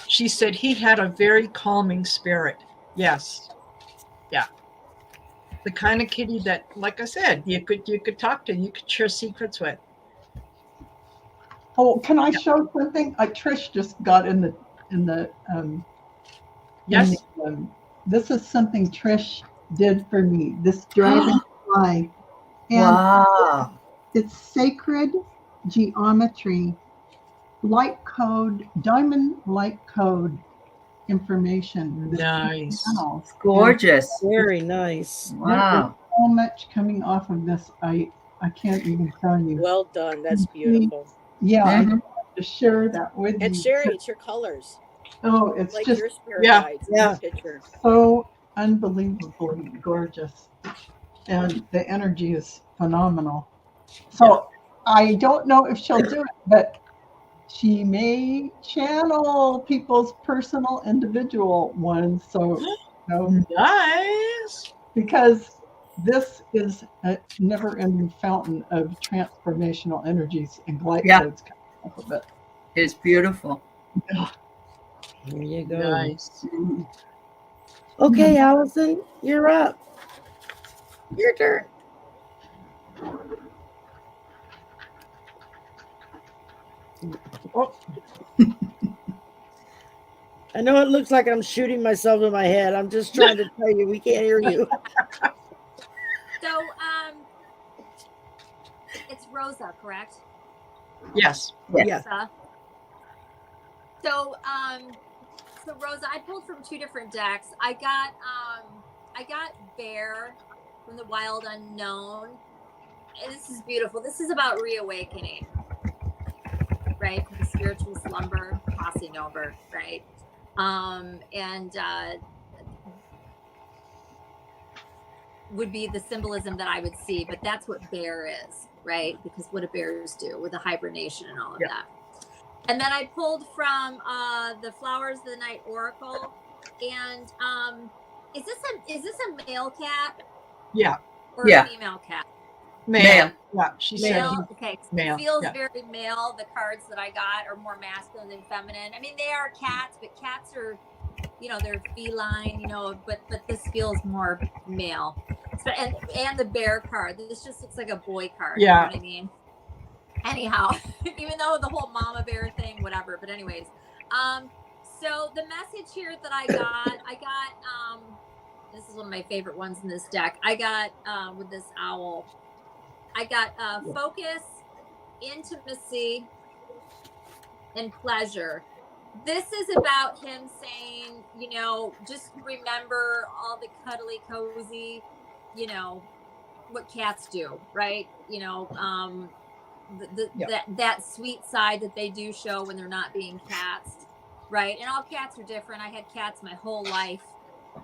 she said he had a very calming spirit. Yes. Yeah. The kind of kitty that, like I said, you could talk to, you could share secrets with. Oh, can I show something? Trish just got in the Yes. this is something Trish did for me. This dragonfly, and Wow. it's sacred geometry, light code, diamond light code information. Nice. It's gorgeous. Very nice. Wow. So much coming off of this. I can't even tell you. Well done. That's beautiful. Yeah, I Mhm. just have to share that with And you. Shari, it's your colors. Oh, it's Like just your spirit Yeah. guides in the picture. so unbelievably gorgeous. And the energy is phenomenal. So I don't know if she'll do it, but she may channel people's personal individual ones. So, Nice. because this is a never-ending fountain of transformational energies and light codes coming off of it. It's beautiful. There you go. Nice. Okay, Allison, you're up. Your turn. Oh. I know it looks like I'm shooting myself in my head. I'm just trying to tell you, we can't hear you. So, it's Rosa, correct? Yes. Yes. So, so Rosa, I pulled from two different decks. I got Bear from the Wild Unknown. And this is beautiful. This is about reawakening, right? From the spiritual slumber, crossing over, right? And would be the symbolism that I would see, but that's what Bear is, right? Because what do bears do with the hibernation and all of that? And then I pulled from the Flowers of the Night Oracle. And is this a male cat? Yeah. Or a female cat? Male. Yeah, she male. said Okay, male. It feels very male. The cards that I got are more masculine than feminine. I mean, they are cats, but cats are, they're feline, but this feels more male. So, and the bear card, this just looks like a boy card. Yeah. You know what I mean? Anyhow, even though the whole mama bear thing, whatever. But anyways, so the message here that I got, this is one of my favorite ones in this deck. I got with this owl. I got focus, intimacy, and pleasure. This is about him saying, just remember all the cuddly, cozy, what cats do, right? That sweet side that they do show when they're not being cats, right? And all cats are different. I had cats my whole life.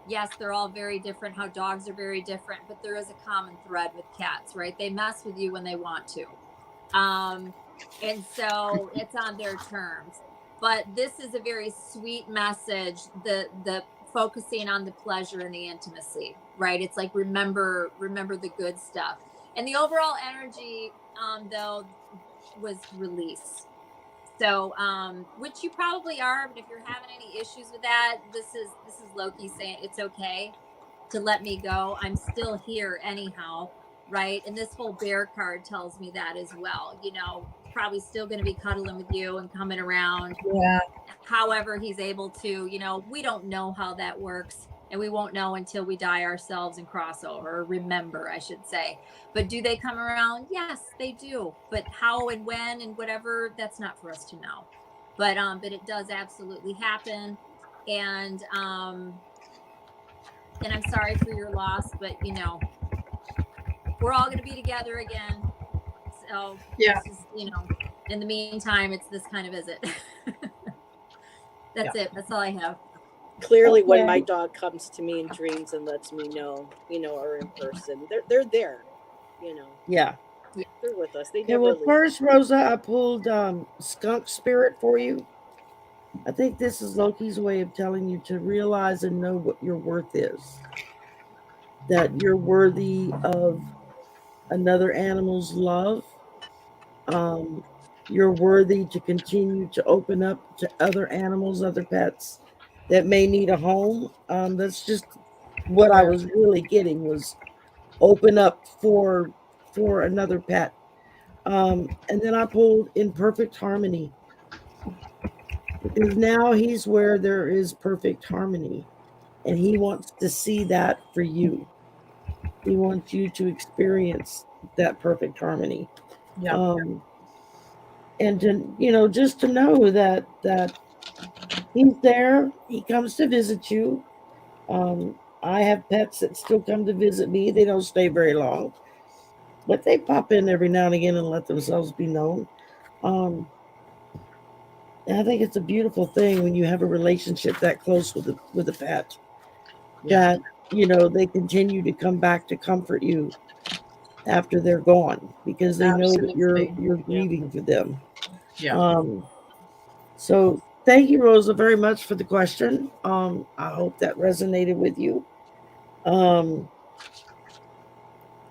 Yes, they're all very different, how dogs are very different, but there is a common thread with cats, right? They mess with you when they want to. And so it's on their terms. But this is a very sweet message, the focusing on the pleasure and the intimacy, right? It's like remember the good stuff. And the overall energy, though, was release. So, which you probably are, but if you're having any issues with that, this is Loki saying it's okay to let me go. I'm still here anyhow, right? And this whole bear card tells me that as well. Probably still going to be cuddling with you and coming around. Yeah. However he's able to, we don't know how that works. And we won't know until we die ourselves and cross over, or remember, I should say. But do they come around? Yes, they do. But how and when and whatever, that's not for us to know. But it does absolutely happen. And I'm sorry for your loss, but we're all going to be together again. So this is, in the meantime, it's this kind of visit. That's it. That's all I have. Clearly, when my Okay. dog comes to me in dreams and lets me know, or in person, they're there. You know, Yeah. they're with us. They Okay, never well, leave. first, Rosa, I pulled Skunk Spirit for you. I think this is Loki's way of telling you to realize and know what your worth is. That you're worthy of another animal's love. Um, you're worthy to continue to open up to other animals, other pets that may need a home. That's just what I was really getting was open up for another pet. And then I pulled in perfect harmony because now he's where there is perfect harmony, and he wants to see that for you. He wants you to experience that perfect harmony. Yeah. Um, and to just to know that he's there. He comes to visit you. I have pets that still come to visit me. They don't stay very long, but they pop in every now and again and let themselves be known. um, and I think it's a beautiful thing when you have a relationship that close with a pet, Yeah. that they continue to come back to comfort you after they're gone, because they know that you're Absolutely. you're Yeah. grieving for them. Yeah. So thank you, Rosa, very much for the question. I hope that resonated with you. Um,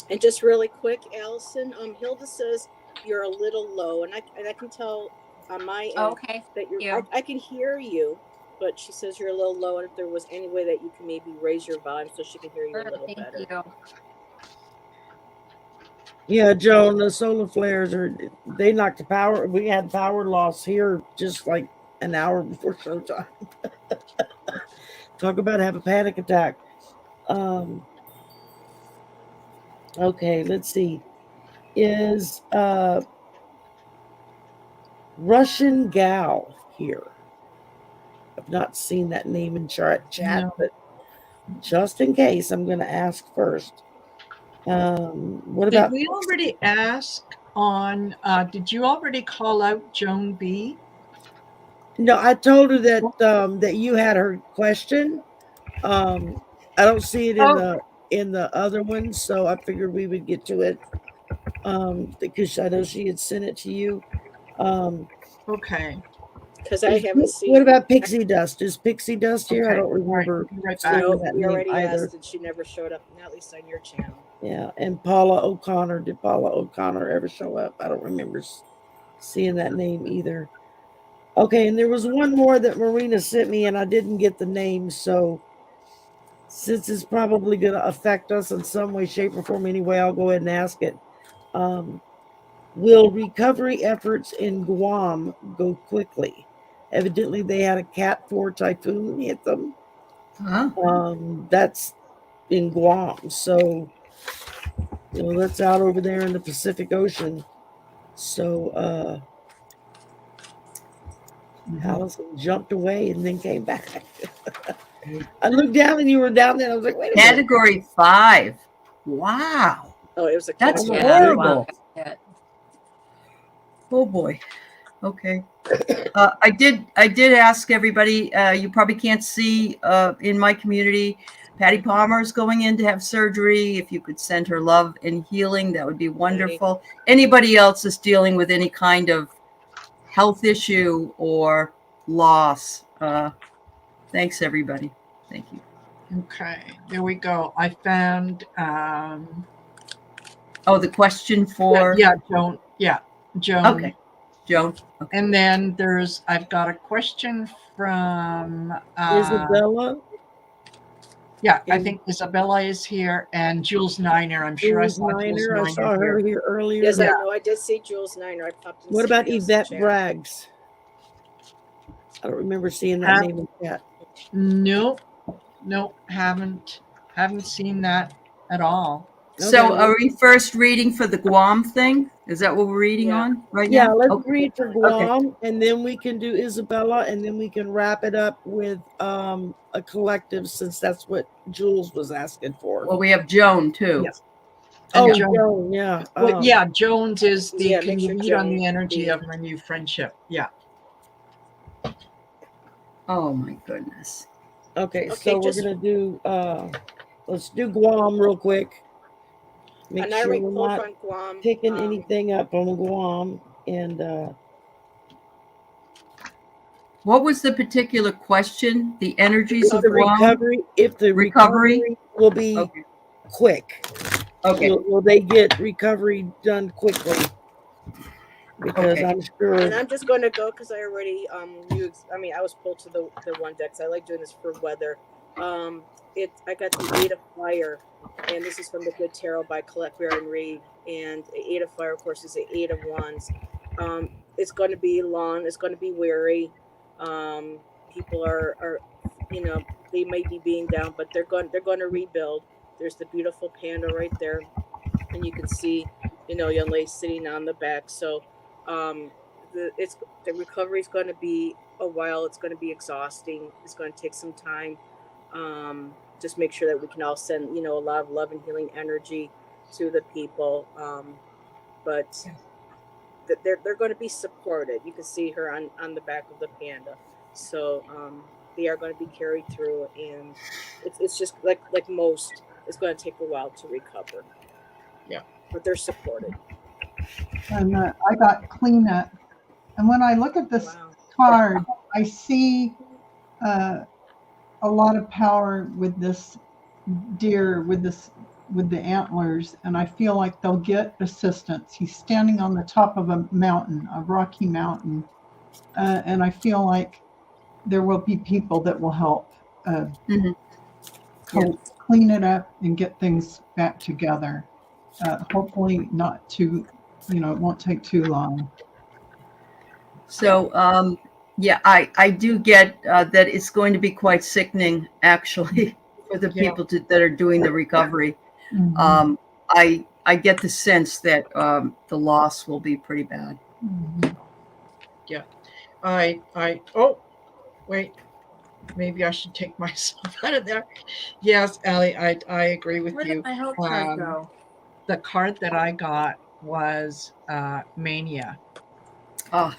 And just really quick, Allison, Hilda says you're a little low, and I can tell on my end Okay. that Thank you. I can hear you, but she says you're a little low, and if there was any way that you can maybe raise your volume so she can hear you a Sure, little thank better. you. yeah, Joan, the solar flares they knocked the power. We had power loss here just like an hour before showtime. Talk about have a panic attack. Um, okay, let's see. Is Russian gal here? I've not seen that name in chat, No. but just in case, I'm going to ask first. What Did about? we already ask on, did you already call out Joan B? No, I told her that you had her question. I don't see it in the other one, so I figured we would get to it. Because I know she had sent it to you. Okay. Because I haven't What seen. about Pixie Dust? Is Pixie Dust here? I Okay. don't All right. remember I'll be right back. seeing No, that we name already either. asked, and she never showed up. At least on your channel. Yeah, and Paula O'Connor. Did Paula O'Connor ever show up? I don't remember seeing that name either. Okay, and there was one more that Marina sent me, and I didn't get the name. So, since it's probably going to affect us in some way, shape, or form anyway, I'll go ahead and ask it. Will recovery efforts in Guam go quickly? Evidently, they had a Cat 4 typhoon hit them. Huh? That's in Guam. So, that's out over there in the Pacific Ocean. So, Allison jumped away and then came back. I looked down and you were down there. And I was like, wait a minute. Category 5. Wow. Oh, it was a That's category. Yeah, horrible. wow. Oh boy. Okay. I did ask everybody. You probably can't see in my community. Patty Palmer is going in to have surgery. If you could send her love and healing, that would be wonderful. Anybody else is dealing with any kind of health issue or loss? Thanks, everybody. Thank you. Okay. There we go. I found, Oh, the question for Joan. Yeah. Joan. Okay, Joan. Okay. And then I've got a question from Isabella. Yeah, I think Isabella is here, and Jules Niner. I'm sure I saw Jules Niner. I saw Niner her here. here earlier. Yes, I know. I did see Jules Niner. I popped in. What about somebody else's Yvette chat. Braggs? I don't remember seeing that name in chat. Nope, haven't seen that at all. So Okay. are we first reading for the Guam thing? Is that what we're reading on right now? Yeah, let's Okay. read for Guam, and then we can do Isabella, and then we can wrap it up with a collective, since that's what Jules was asking for. Well, we have Joan too. Yes. Oh, Joan. Joan, yeah. Well, yeah, Jones is the Yeah, can make you sure read on Joan the energy be- of my new friendship? Yeah. Oh my goodness. Okay, Okay, so we're just gonna do let's do Guam real quick. Make and I sure already we're pulled not from Guam. picking anything up on Guam. And What was the particular question? The energies of the Guam? recovery, if the recovery will be Okay. quick. Okay. Will they get recovery done quickly? Because Okay. I'm sure. And I'm just going to go because I already I mean, I was pulled to the one deck. I like doing this for weather. I got the Eight of Fire, and this is from the Good Tarot by Colette Baron Reed. And the Eight of Fire, of course, is the Eight of Wands. It's going to be long. It's going to be weary. People are, they may be being down, but they're going to rebuild. There's the beautiful panda right there, and you can see, young lady sitting on the back. So, the recovery is going to be a while. It's going to be exhausting. It's going to take some time. Just make sure that we can all send, a lot of love and healing energy to the people. But they're going to be supported. You can see her on the back of the panda. So they are going to be carried through, and it's just like most, it's going to take a while to recover. Yeah, but they're supported. And I got cleanup. And when I look at this Wow. card, I see a lot of power with this deer, with the antlers, and I feel like they'll get assistance. He's standing on the top of a mountain, a rocky mountain, and I feel like there will be people that will help clean it up and get things back together. Hopefully not too, it won't take too long. So, yeah, I do get that it's going to be quite sickening, actually, for the people that are doing the recovery. Mm-hmm. I get the sense that the loss will be pretty bad. Mm-hmm. Yeah. Oh, wait. Maybe I should take myself out of there. Yes, Allie, I agree with Where you. did my hope card go? The card that I got was Mania. Oh.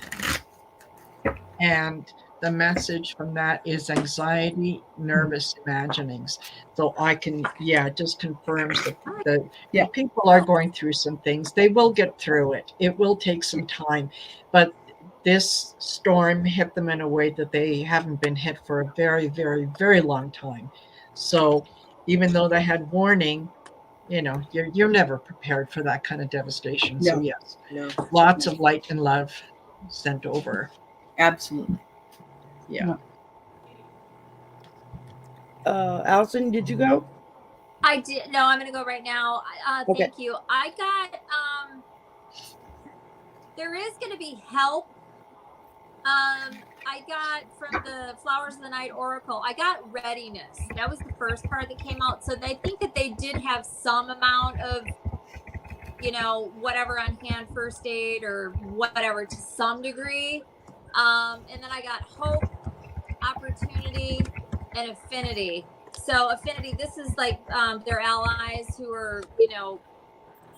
And the message from that is anxiety, nervous imaginings. So I can, it just confirms that people are going through some things. They will get through it. It will take some time. But this storm hit them in a way that they haven't been hit for a very, very, very long time. So even though they had warning, you're never prepared for that kind of devastation. No. So yes, lots of light and love sent over. Absolutely. Yeah. Allison, did you go? I did. No, I'm going to go right now. Thank you. I got, there is going to be help. I got from the Flowers of the Night Oracle, I got readiness. That was the first card that came out. So I think that they did have some amount of, whatever on hand, first aid or whatever to some degree. And then I got hope, opportunity, and affinity. So affinity, this is like their allies who are,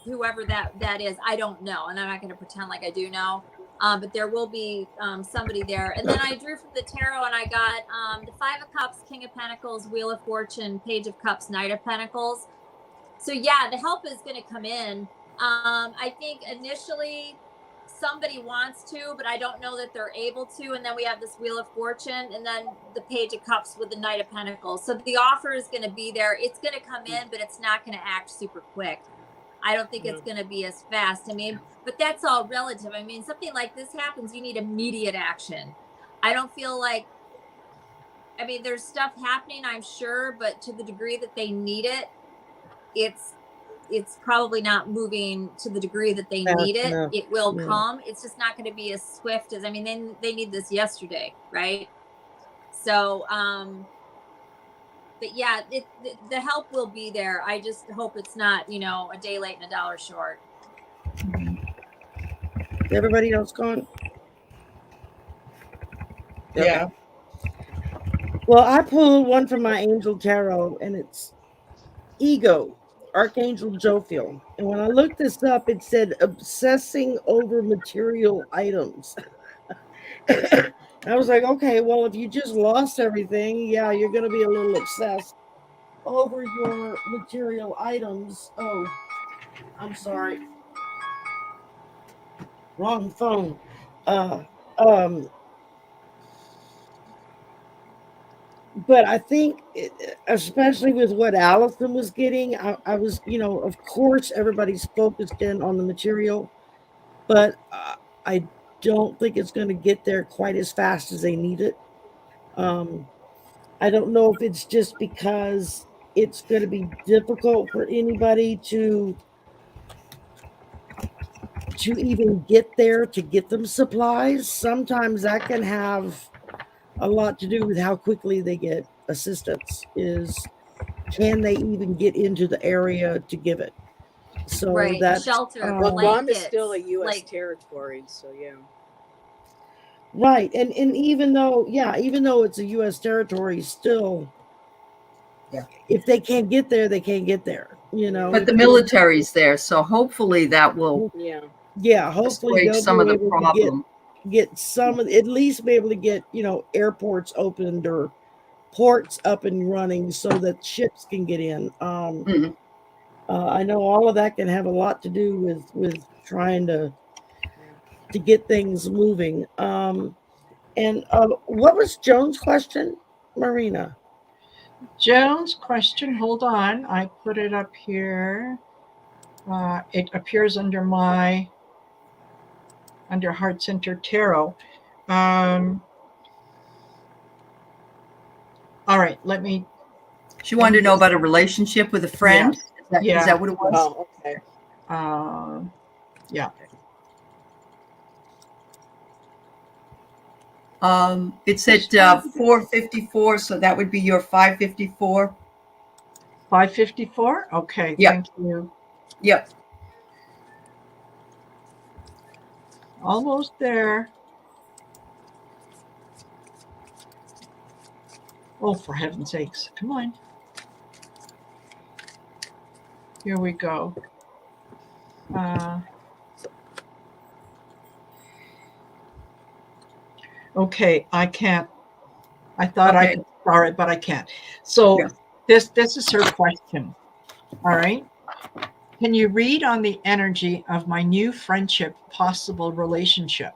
whoever that is. I don't know, and I'm not going to pretend like I do know. But there will be somebody there. And then I drew from the tarot, and I got the Five of Cups, King of Pentacles, Wheel of Fortune, Page of Cups, Knight of Pentacles. So yeah, the help is going to come in. I think initially somebody wants to, but I don't know that they're able to. And then we have this Wheel of Fortune, and then the Page of Cups with the Knight of Pentacles. So the offer is going to be there. It's going to come in, but it's not going to act super quick. I don't think it's going to be as fast. I mean, but that's all relative. I mean, something like this happens, you need immediate action. I don't feel like, I mean, there's stuff happening, I'm sure, but to the degree that they need it, it's probably not moving to the degree that they need it. No. It will come. It's just not going to be as swift as, I mean, they need this yesterday, right? So, but yeah, the help will be there. I just hope it's not, a day late and a dollar short. Everybody else gone? Yeah. Okay. Well, I pulled one from my Angel Tarot, and it's Ego, Archangel Jophiel. And when I looked this up, it said obsessing over material items. I was like, okay, well, if you just lost everything, yeah, you're going to be a little obsessed over your material items. Oh, I'm sorry. Wrong phone. Uh, um, but I think, especially with what Allison was getting, I was, of course, everybody's focused in on the material, but I don't think it's going to get there quite as fast as they need it. Um, I don't know if it's just because it's going to be difficult for anybody to even get there to get them supplies. Sometimes that can have a lot to do with how quickly they get assistance. Is can they even get into the area to give it? So Right. that's Shelter, Well, Guam is still a blankets, U.S. like territory, so yeah. right. And even though, yeah, even though it's a U.S. territory, still, Yeah. if they can't get there, they can't get there. But the military's there, so hopefully that will Yeah. Yeah, hopefully assuage they'll some of be the able to problem. get some of, at least be able to get, airports opened or ports up and running so that ships can get in. Mhm. I know all of that can have a lot to do with trying to get things moving. And what was Joan's question, Marina? Joan's question, hold on, I put it up here. It appears under Heart Center Tarot. All right, let me. She wanted to know about a relationship with a friend. Yeah. Is that what it was? Oh, okay. Yeah. It's at 4:54, so that would be your 5:54. 5:54? Okay, Yep. Thank you. Yep. Almost there. Oh, for heaven's sakes. Come on. Here we go. Okay, I can't. I thought I could start it, but I can't. So this is her question. All right. Can you read on the energy of my new friendship, possible relationship?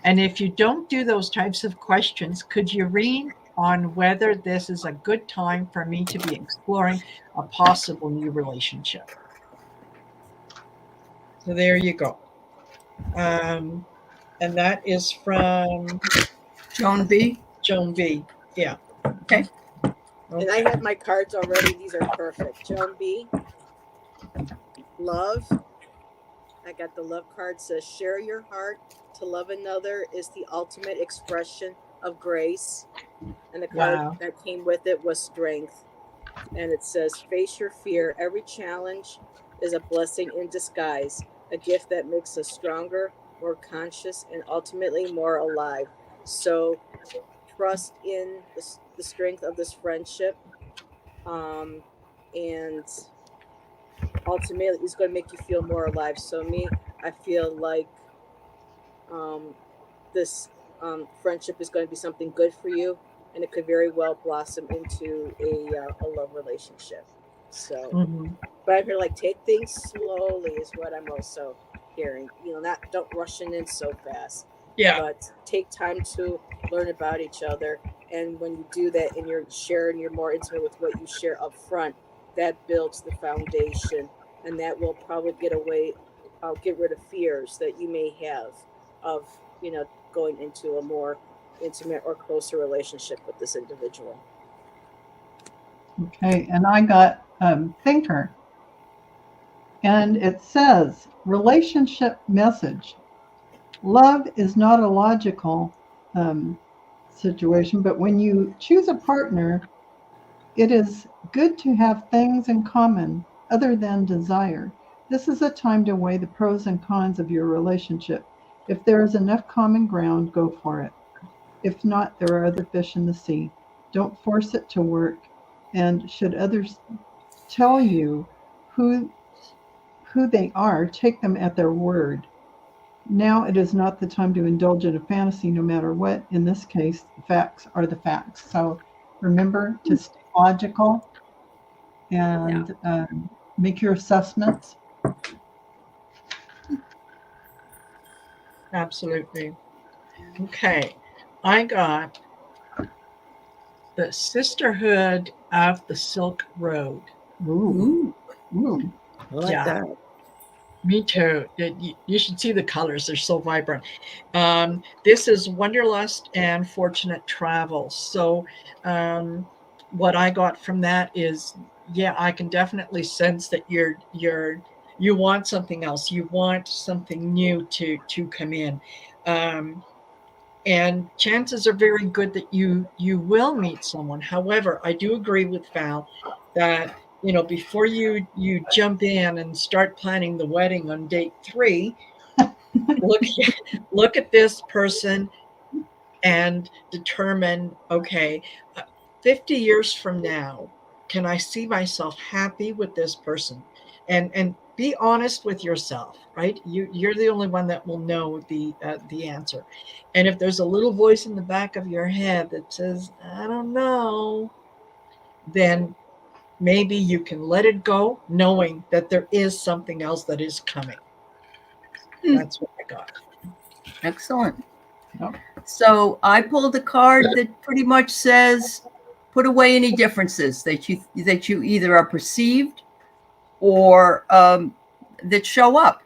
And if you don't do those types of questions, could you read on whether this is a good time for me to be exploring a possible new relationship? So there you go. And that is from Joan B. Joan B. Yeah. Okay. And I have my cards already. These are perfect. Joan B. Love. I got the love card. Says share your heart. To love another is the ultimate expression of grace. And the card that came with it was strength. And it says face your fear. Every challenge is a blessing in disguise, a gift that makes us stronger, more conscious, and ultimately more alive. So trust in the strength of this friendship. And ultimately it's going to make you feel more alive. So me, I feel like this friendship is going to be something good for you, and it could very well blossom into a love relationship. So, but I'm here like take things slowly is what I'm also hearing. Not don't rushing in so fast. Yeah. But take time to learn about each other, and when you do that, and you're sharing, you're more intimate with what you share up front. That builds the foundation, and that will probably get rid of fears that you may have of going into a more intimate or closer relationship with this individual. Okay, and I got thinker, and it says relationship message. Love is not a logical situation, but when you choose a partner, it is good to have things in common other than desire. This is a time to weigh the pros and cons of your relationship. If there is enough common ground, go for it. If not, there are other fish in the sea. Don't force it to work. And should others tell you who they are, take them at their word. Now it is not the time to indulge in a fantasy, no matter what. In this case, the facts are the facts. So remember to stay logical and make your assessments. Absolutely. Okay. I got the Sisterhood of the Silk Road. Ooh. Ooh. I like Yeah. that. Me too. You should see the colors. They're so vibrant. This is Wanderlust and Fortunate Travel. So what I got from that is, yeah, I can definitely sense that you want something else. You want something new to come in. And chances are very good that you will meet someone. However, I do agree with Val that before you jump in and start planning the wedding on date 3, look at this person and determine, okay, 50 years from now, can I see myself happy with this person? And be honest with yourself, right? You're the only one that will know the answer. And if there's a little voice in the back of your head that says, I don't know, then maybe you can let it go, knowing that there is something else that is coming. That's what I got. Excellent. Yep. So I pulled a card that pretty much says, put away any differences that you either are perceived or that show up,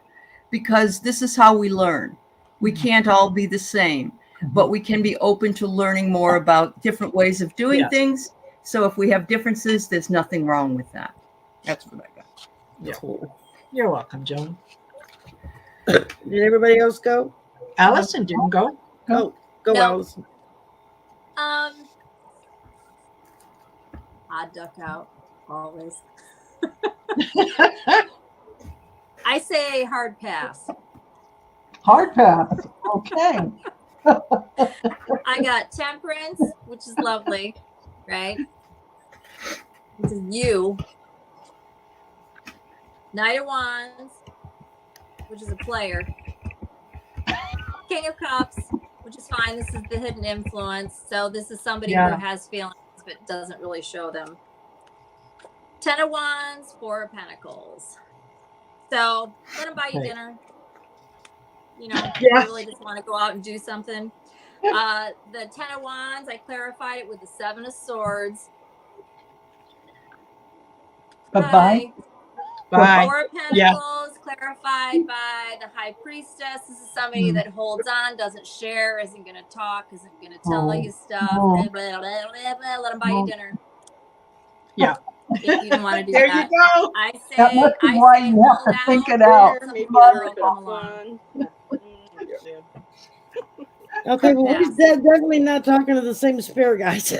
because this is how we learn. We can't all be the same, but we can be open to learning more about different ways of doing things. So if we have differences, there's nothing wrong with that. That's what I got. Yeah. Cool. You're welcome, Joan. Did everybody else go? Allison didn't go. Oh, go, No. Allison. I duck out always. I say hard pass. Hard pass. Okay. I got temperance, which is lovely, right? This is you. Knight of Wands, which is a player. King of Cups, which is fine. This is the hidden influence. So this is somebody who has feelings but doesn't really show them. 10 of Wands, 4 of Pentacles. So let them buy you dinner. You really just want to go out and do something. The 10 of Wands, I clarified it with the 7 of Swords. Bye-bye. Bye. 4 of Pentacles, clarified by the High Priestess. This is somebody that holds on, doesn't share, isn't going to talk, isn't going to tell you stuff. Let them buy you dinner. Yeah. If you don't want to do there that. You go. I say, That must be why you have to think it out. Maybe Tomorrow come along. Okay, well, we're definitely not talking to the same spirit guys. I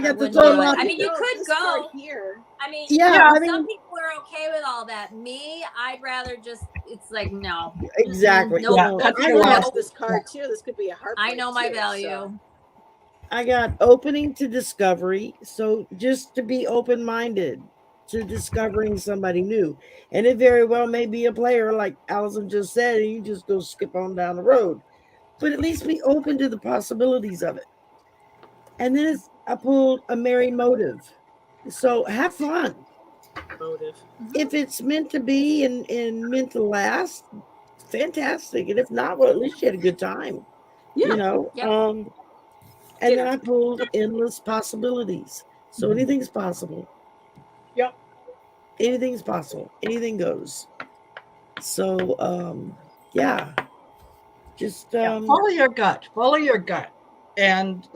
got the total. I mean, you could go here. I mean, Yeah, some people are okay with all that. Me, I'd rather just, it's like, no. Exactly. Nope. No, I lost this card too. This could be a heartbreak. I know my too, value. So. I got opening to discovery. So just to be open-minded to discovering somebody new. And it very well may be a player, like Allison just said, and you just go skip on down the road. But at least be open to the possibilities of it. And then I pulled a merry motive. So have fun. Motive. If it's meant to be and meant to last, fantastic. And if not, well, at least you had a good time. Yeah. And then I pulled endless possibilities. So anything's possible. Yep. Anything's possible. Anything goes. So just follow your gut. Follow your gut. And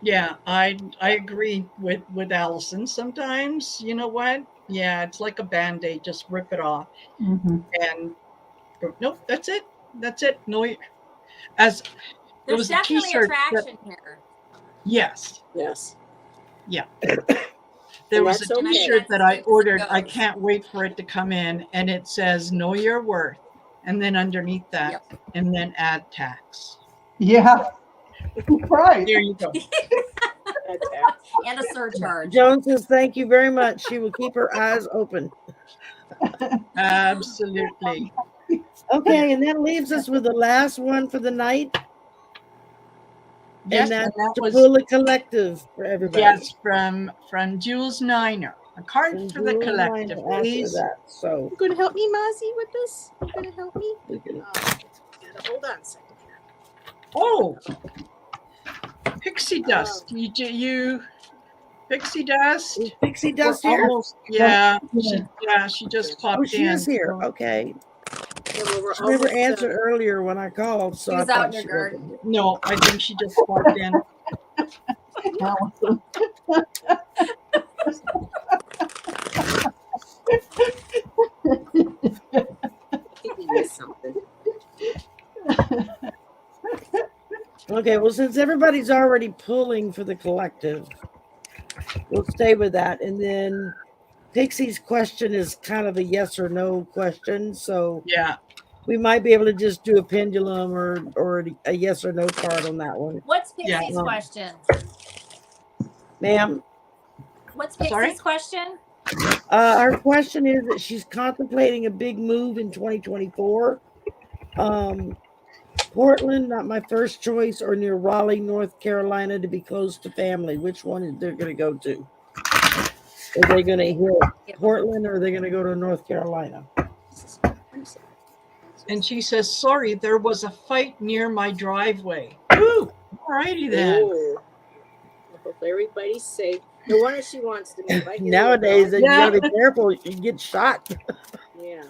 yeah, I agree with Allison. Sometimes, you know what? Yeah, it's like a Band-Aid. Just rip it off. And nope, that's it. That's it. No, as there was There's a definitely t-shirt attraction here. Yes. Yeah. There was a t-shirt that I ordered. goes. I can't wait for it to come in, and it says "Know Your Worth," and then underneath that, and then add tax. Yeah. Right. There you go. And a surcharge. Joan says, thank you very much. She will keep her eyes open. Absolutely. Okay, and that leaves us with the last one for the night. Yes, and that's and that to was pull a collective for everybody. yes from Jules Niner. A card And for the Julie collective, Minor asked for please. that. So You gonna help me, Mozzie, with this? You gonna help me? we can, Gotta hold on a second. Oh, pixie dust. You pixie dust. is Pixie We're Dust here? almost, yeah, Yeah. she just Oh, popped she in. is here. so- Okay. Yeah, well, we're She never almost answered done. earlier when I called, so She I was out thought in her she garden. wasn't here. No, I think she just popped in. Allison. I think we missed something. Okay, well, since everybody's already pulling for the collective, we'll stay with that. And then Pixie's question is kind of a yes or no question, so Yeah. we might be able to just do a pendulum or a yes or no card on that one. What's Yeah. Pixie's question? Ma'am, What's Sorry? Pixie's question? our question is that she's contemplating a big move in 2024. Portland, not my first choice, or near Raleigh, North Carolina, to be close to family. Which one is they're going to go to? Are they going to hit Portland or are they going to go to North Carolina? And she says, sorry, there was a fight near my driveway. Ooh, alrighty then. Ooh. I hope everybody's safe. No wonder she wants to move. I hear you, Nowadays, girl. you got to be careful. You get shot. Yeah.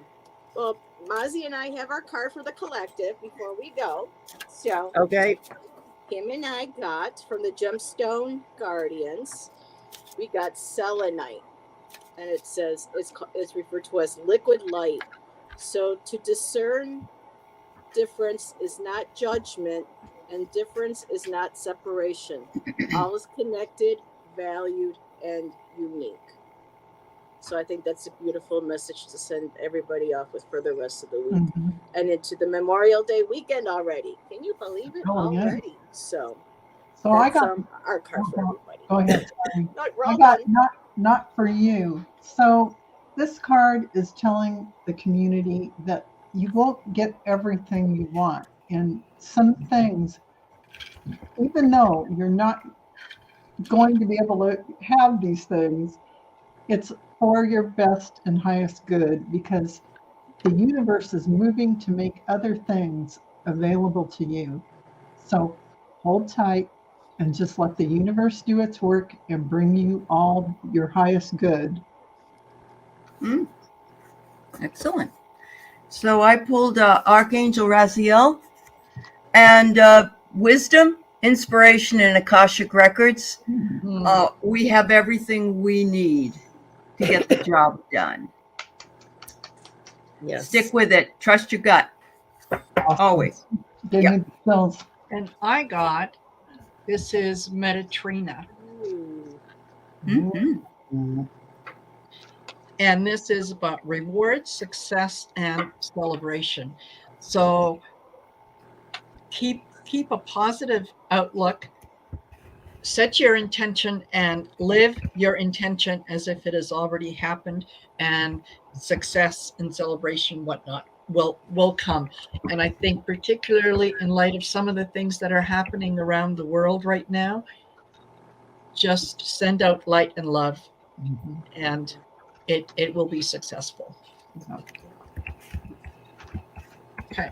Well, Mozzie and I have our card for the collective before we go. So Okay. him and I got from the Gemstone Guardians, we got selenite. And it says it's referred to as liquid light. So to discern difference is not judgment, and difference is not separation. All is connected, valued, and unique. So I think that's a beautiful message to send everybody off with for the rest of the week Mhm. and into the Memorial Day weekend already. Can you believe it? Oh, yeah. Already. So So I that's got. our card for everybody. Go ahead. Sorry. No, we're I all got done. not for you. So this card is telling the community that you won't get everything you want, and some things, even though you're not going to be able to have these things, it's for your best and highest good because the universe is moving to make other things available to you. So hold tight and just let the universe do its work and bring you all your highest good. Excellent. So I pulled Archangel Raziel and wisdom, inspiration, and Akashic records. We have everything we need to get the job done. Yes. Stick with it. Trust your gut. Awesome. Always. Give me the chills. And I got, this is Metatrina. Ooh. Mm-hmm. And this is about reward, success, and celebration. So keep a positive outlook, set your intention and live your intention as if it has already happened, and success and celebration, whatnot, will come. And I think particularly in light of some of the things that are happening around the world right now, just send out light and love, and it will be successful. Okay.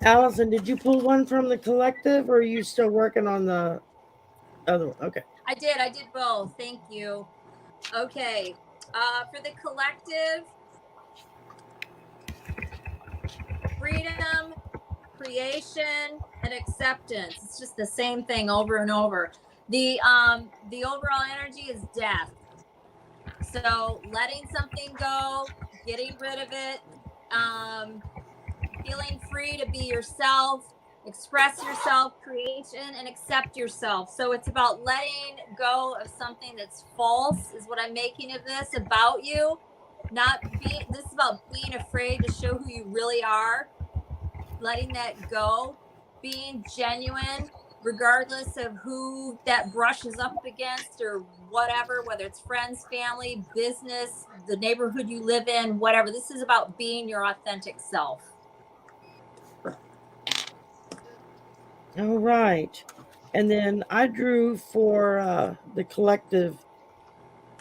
Allison, did you pull one from the collective or are you still working on the other one? Okay. I did both. Thank you. Okay. For the collective, freedom, creation, and acceptance. It's just the same thing over and over. The overall energy is death. So letting something go, getting rid of it, feeling free to be yourself, express yourself, creation, and accept yourself. So it's about letting go of something that's false, is what I'm making of this about you. This is about being afraid to show who you really are, letting that go, being genuine, regardless of who that brushes up against or whatever, whether it's friends, family, business, the neighborhood you live in, whatever. This is about being your authentic self. All right. And then I drew for the collective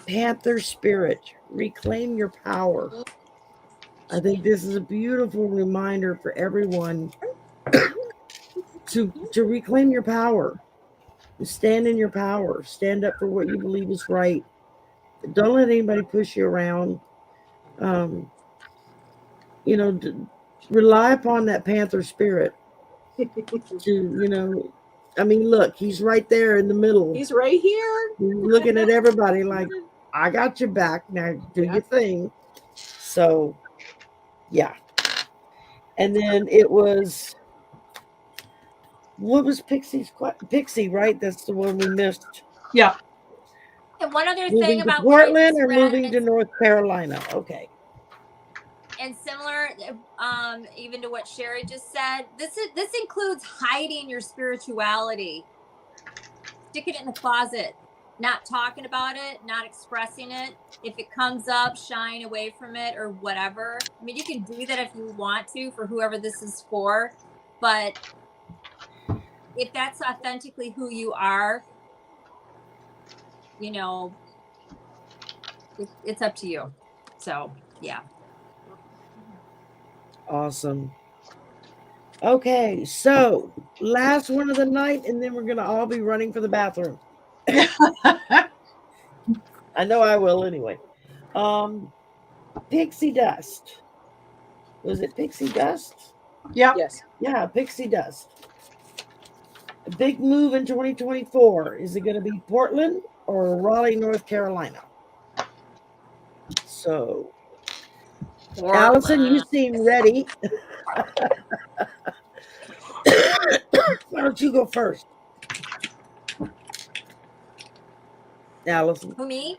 Panther Spirit, reclaim your power. I think this is a beautiful reminder for everyone to reclaim your power. Stand in your power. Stand up for what you believe is right. Don't let anybody push you around. You know, rely upon that Panther spirit to, I mean, look, he's right there in the middle. He's right here. He's looking at everybody like, I got your back. Now do your thing. So, yeah. And then it was, what was Pixie's? Pixie, right? That's the one we missed. Yeah. And one other Moving thing to about Portland or moving to North Carolina? Okay. And similar, even to what Shari just said, this includes hiding your spirituality, sticking it in the closet, not talking about it, not expressing it. If it comes up, shying away from it or whatever. I mean, you can do that if you want to for whoever this is for, but if that's authentically who you are, it's up to you. So, yeah. Awesome. Okay, so last one of the night, and then we're gonna all be running for the bathroom. I know I will anyway. Pixie dust. Was it pixie dust? Yeah. Yes. Yeah, pixie dust. A big move in 2024. Is it going to be Portland or Raleigh, North Carolina? So, Portland. Allison, you seem ready. Why don't you go first? Allison. Who, me?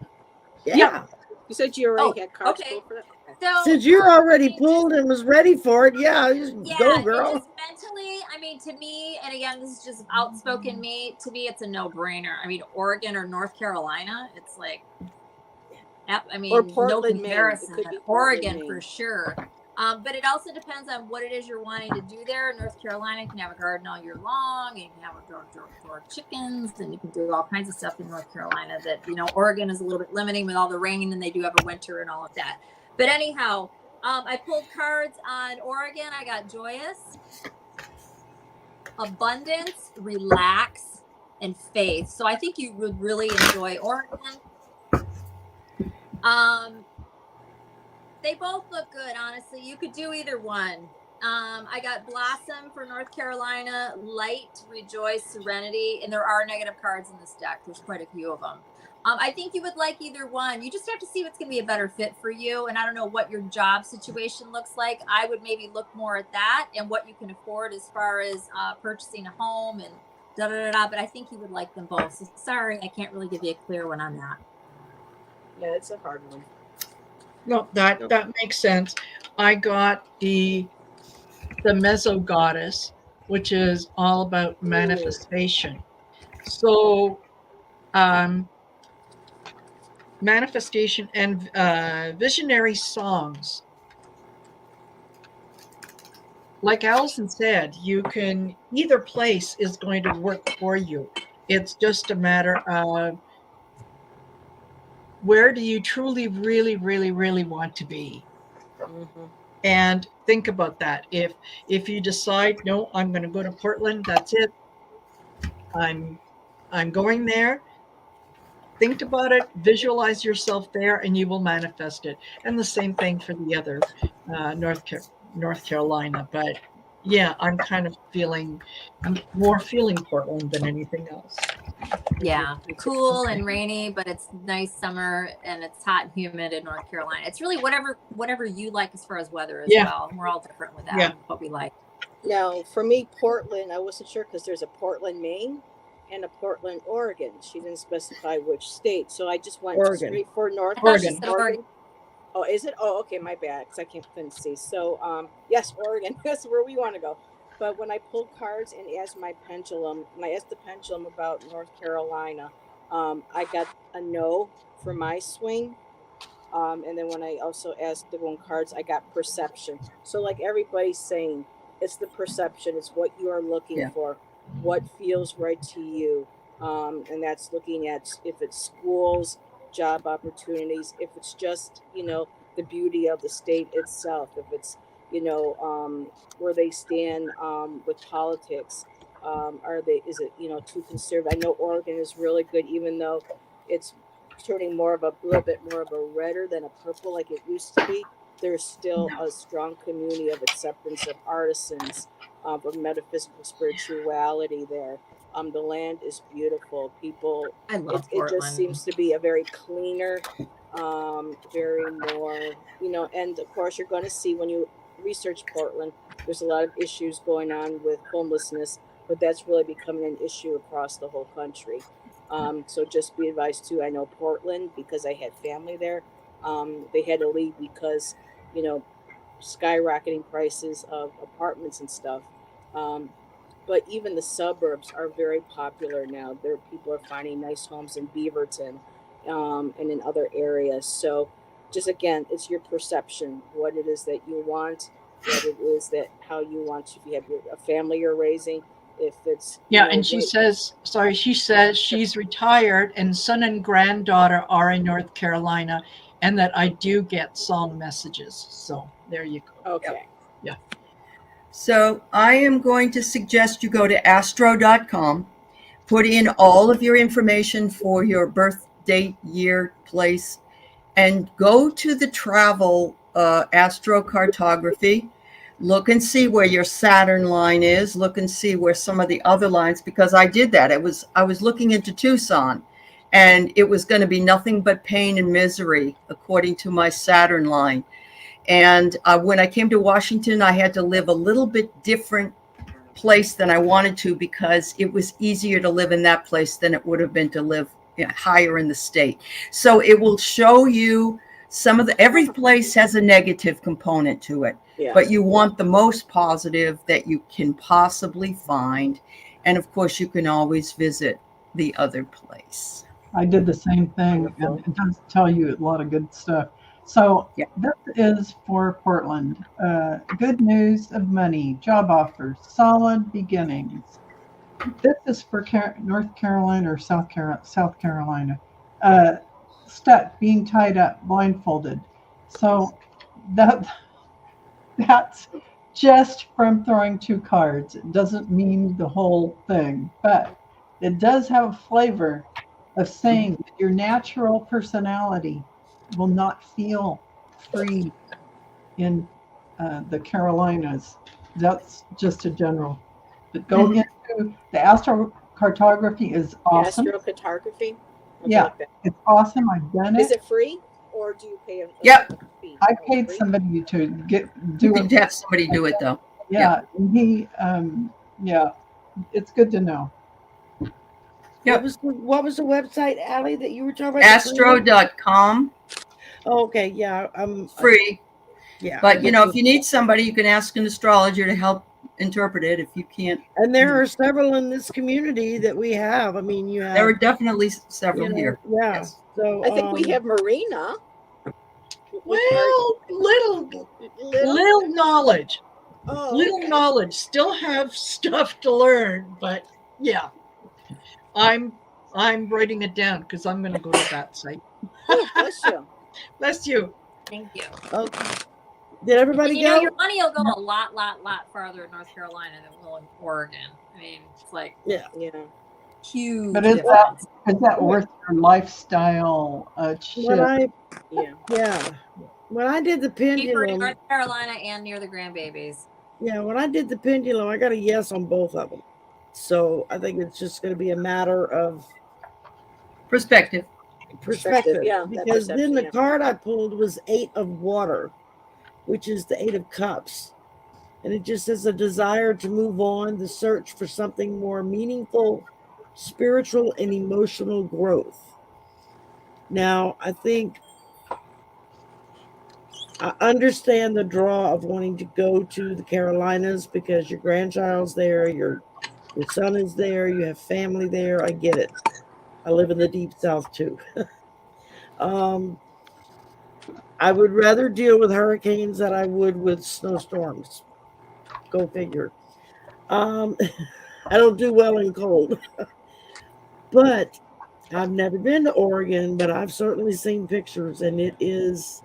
Yeah. You said you already had cards okay. pulled for that? Okay. So since you're already pulled and was ready for it, just go, girl. Just mentally, I mean, to me, and again, this is just outspoken me, to me, it's a no-brainer. I mean, Oregon or North Carolina, it's like, I mean, Or Portland, no comparison. Maine. It could be Oregon Maine. for sure. But it also depends on what it is you're wanting to do there. North Carolina, you can have a garden all year long, and you can have a chickens, and you can do all kinds of stuff in North Carolina that, Oregon is a little bit limiting with all the rain, and they do have a winter and all of that. But anyhow, I pulled cards on Oregon. I got joyous, abundance, relax, and faith. So I think you would really enjoy Oregon. They both look good, honestly. You could do either one. I got Blossom for North Carolina, Light, Rejoice, Serenity, and there are negative cards in this deck. There's quite a few of them. I think you would like either one. You just have to see what's going to be a better fit for you. And I don't know what your job situation looks like. I would maybe look more at that and what you can afford as far as purchasing a home and but I think you would like them both. So sorry, I can't really give you a clear one on that. Yeah, it's a hard one. No, that makes sense. I got the Mezzo Goddess, which is all about manifestation. So, manifestation and visionary songs. Like Allison said, you can, either place is going to work for you. It's just a matter of where do you truly, really, really, really want to be? Mm-hmm. And think about that. If you decide, no, I'm going to go to Portland, that's it. I'm going there. Think about it, visualize yourself there, and you will manifest it. And the same thing for the other North Carolina. But yeah, I'm kind of more feeling Portland than anything else. Yeah, cool and rainy, but it's nice summer and it's hot and humid in North Carolina. It's really whatever you like as far as weather as well. We're all different with that, what we like. Now, for me, Portland, I wasn't sure because there's a Portland, Maine and a Portland, Oregon. She didn't specify which state, so I just went straight for North Oregon. Oh, is it? Oh, okay, my bad, because I couldn't see. So, yes, Oregon. That's where we want to go. But when I pulled cards and asked my pendulum, and I asked the pendulum about North Carolina, I got a no for my swing. And then when I also asked the one cards, I got perception. So like everybody's saying, it's the perception. It's what you are looking Yeah. for, what feels right to you. And that's looking at if it's schools, job opportunities, if it's just, the beauty of the state itself, if it's, where they stand with politics. Is it, too conservative? I know Oregon is really good, even though it's turning more of a little bit more of a redder than a purple like it used to be. There's still a strong community of acceptance of artisans, of metaphysical spirituality there. The land is beautiful. People, I love it just Portland. seems to be a very cleaner, very more, and of course you're going to see when you research Portland, there's a lot of issues going on with homelessness, but that's really becoming an issue across the whole country. So just be advised too. I know Portland because I had family there. They had to leave because, you know, skyrocketing prices of apartments and stuff. Um, but even the suburbs are very popular now. There, people are finding nice homes in Beaverton, and in other areas. So, just again, it's your perception, what it is that you want, what it is that how you want to. If you have a family you're raising, if it's Yeah, and she says, sorry, she says she's retired and son and granddaughter are in North Carolina, and that I do get song messages. So there you go. okay. Yeah. So I am going to suggest you go to astro.com, put in all of your information for your birth date, year, place, and go to the travel astrocartography. Look and see where your Saturn line is. Look and see where some of the other lines, because I did that. I was looking into Tucson, and it was going to be nothing but pain and misery according to my Saturn line. And when I came to Washington, I had to live a little bit different place than I wanted to, because it was easier to live in that place than it would have been to live higher in the state. So it will show you every place has a negative component to it, Yes. but you want the most positive that you can possibly find. And of course, you can always visit the other place. I did the same thing, Wonderful. and it does tell you a lot of good stuff. So Yeah. this is for Portland. Good news of money, job offers, solid beginnings. This is for North Carolina or South Carolina. Stuck, being tied up, blindfolded. So that's just from throwing two cards. It doesn't mean the whole thing, but it does have a flavor of saying that your natural personality will not feel free in the Carolinas. That's just a general. But go into the astrocartography is awesome. Astrocartography. Yeah, Like that. it's awesome. I've done Is it. it free or do you pay a Yep. fee? I Oh, paid free? somebody to You do can it. have somebody do it, though. Yeah, and he, yeah, it's good to know. Yep. What was the website, Allie, that you were talking about? Astro.com, Oh, okay, yeah, free. yeah. But, if you need somebody, you can ask an astrologer to help interpret it if you can't. And there are several in this community that we have. I mean, you have. There are definitely several here. Yeah. Yes. So I think we have Marina. Well, little knowledge. Oh, Little okay. knowledge. Still have stuff to learn, but yeah. I'm writing it down because I'm going to go to that site. Oh, bless you. Bless you. Thank you. Okay. Did everybody And, go? your money will go a lot farther in North Carolina than it will in Oregon. I mean, it's like Yeah. huge But is difference. that worth your lifestyle shift? When I Yeah. when I did the Cheaper in pendulum, North Carolina and near the grandbabies. when I did the pendulum, I got a yes on both of them. So I think it's just going to be a matter of Perspective. Yeah, that because then perception, the yeah. card I pulled was 8 of water, which is the 8 of cups. And it just says a desire to move on, the search for something more meaningful, spiritual, and emotional growth. Now, I think I understand the draw of wanting to go to the Carolinas because your grandchild's there, your son is there, you have family there. I get it. I live in the deep south too. um, I would rather deal with hurricanes than I would with snowstorms. Go figure. Um, I don't do well in cold, but I've never been to Oregon, but I've certainly seen pictures, and it is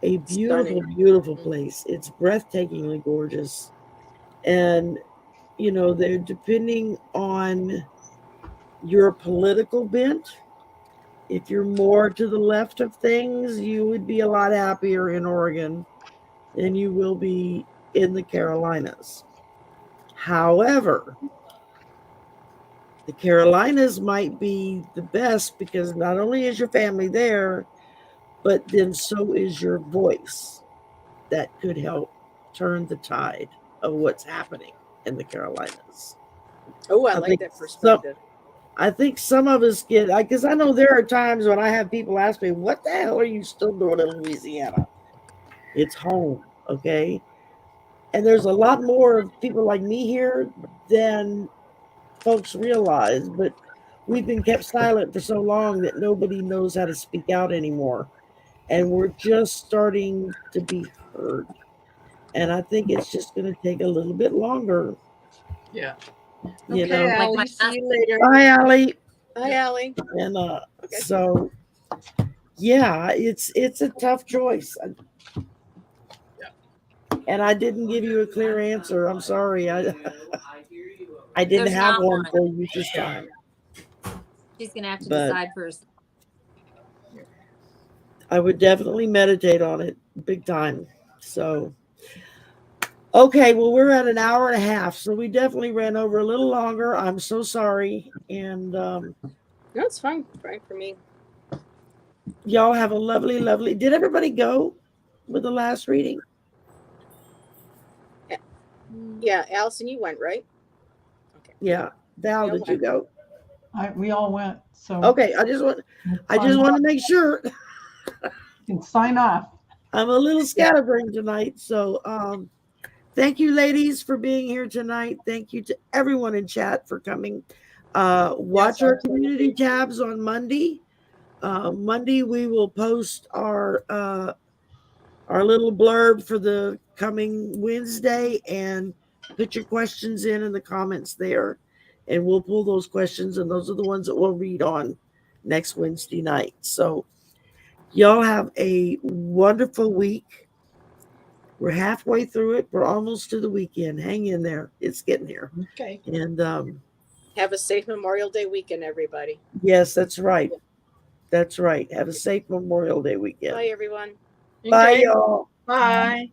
a beautiful, Stunning. beautiful place. It's breathtakingly gorgeous. And, they're depending on your political bent. If you're more to the left of things, you would be a lot happier in Oregon than you will be in the Carolinas. However, the Carolinas might be the best because not only is your family there, but then so is your voice. That could help turn the tide of what's happening in the Carolinas. Oh, I I like think that some, perspective. I think some of us get, because I know there are times when I have people ask me, "What the hell are you still doing in Louisiana?" It's home, okay? And there's a lot more of people like me here than folks realize, but we've been kept silent for so long that nobody knows how to speak out anymore. And we're just starting to be heard. And I think it's just going to take a little bit longer. Yeah. You Okay, know. Like my Allie. See you later. Bye, Allie. Bye, Allie. And Okay. so, yeah, it's a tough choice. And I didn't give you a clear answer. I'm sorry. I didn't There's have not one one. for you this time. She's gonna have to But decide first. I would definitely meditate on it big time. So, okay, well, we're at an hour and a half, so we definitely ran over a little longer. I'm so sorry. And No, it's fine. Fine for me. y'all have a lovely, lovely. Did everybody go with the last reading? Yeah, Allison, you went, right? Okay. Yeah. Val, Yeah, did you go? We all went. So Okay, I just want to make sure. you can sign off. I'm a little scatterbrained tonight, so thank you, ladies, for being here tonight. Thank you to everyone in chat for coming. Watch our community tabs on Monday. Monday we will post our little blurb for the coming Wednesday, and put your questions in the comments there, and we'll pull those questions, and those are the ones that we'll read on next Wednesday night. So y'all have a wonderful week. We're halfway through it. We're almost to the weekend. Hang in there. It's getting here. Okay. And Have a safe Memorial Day weekend, everybody. yes, that's right. That's right. Have a safe Memorial Day weekend. Bye, everyone. Bye, Okay. y'all. Bye.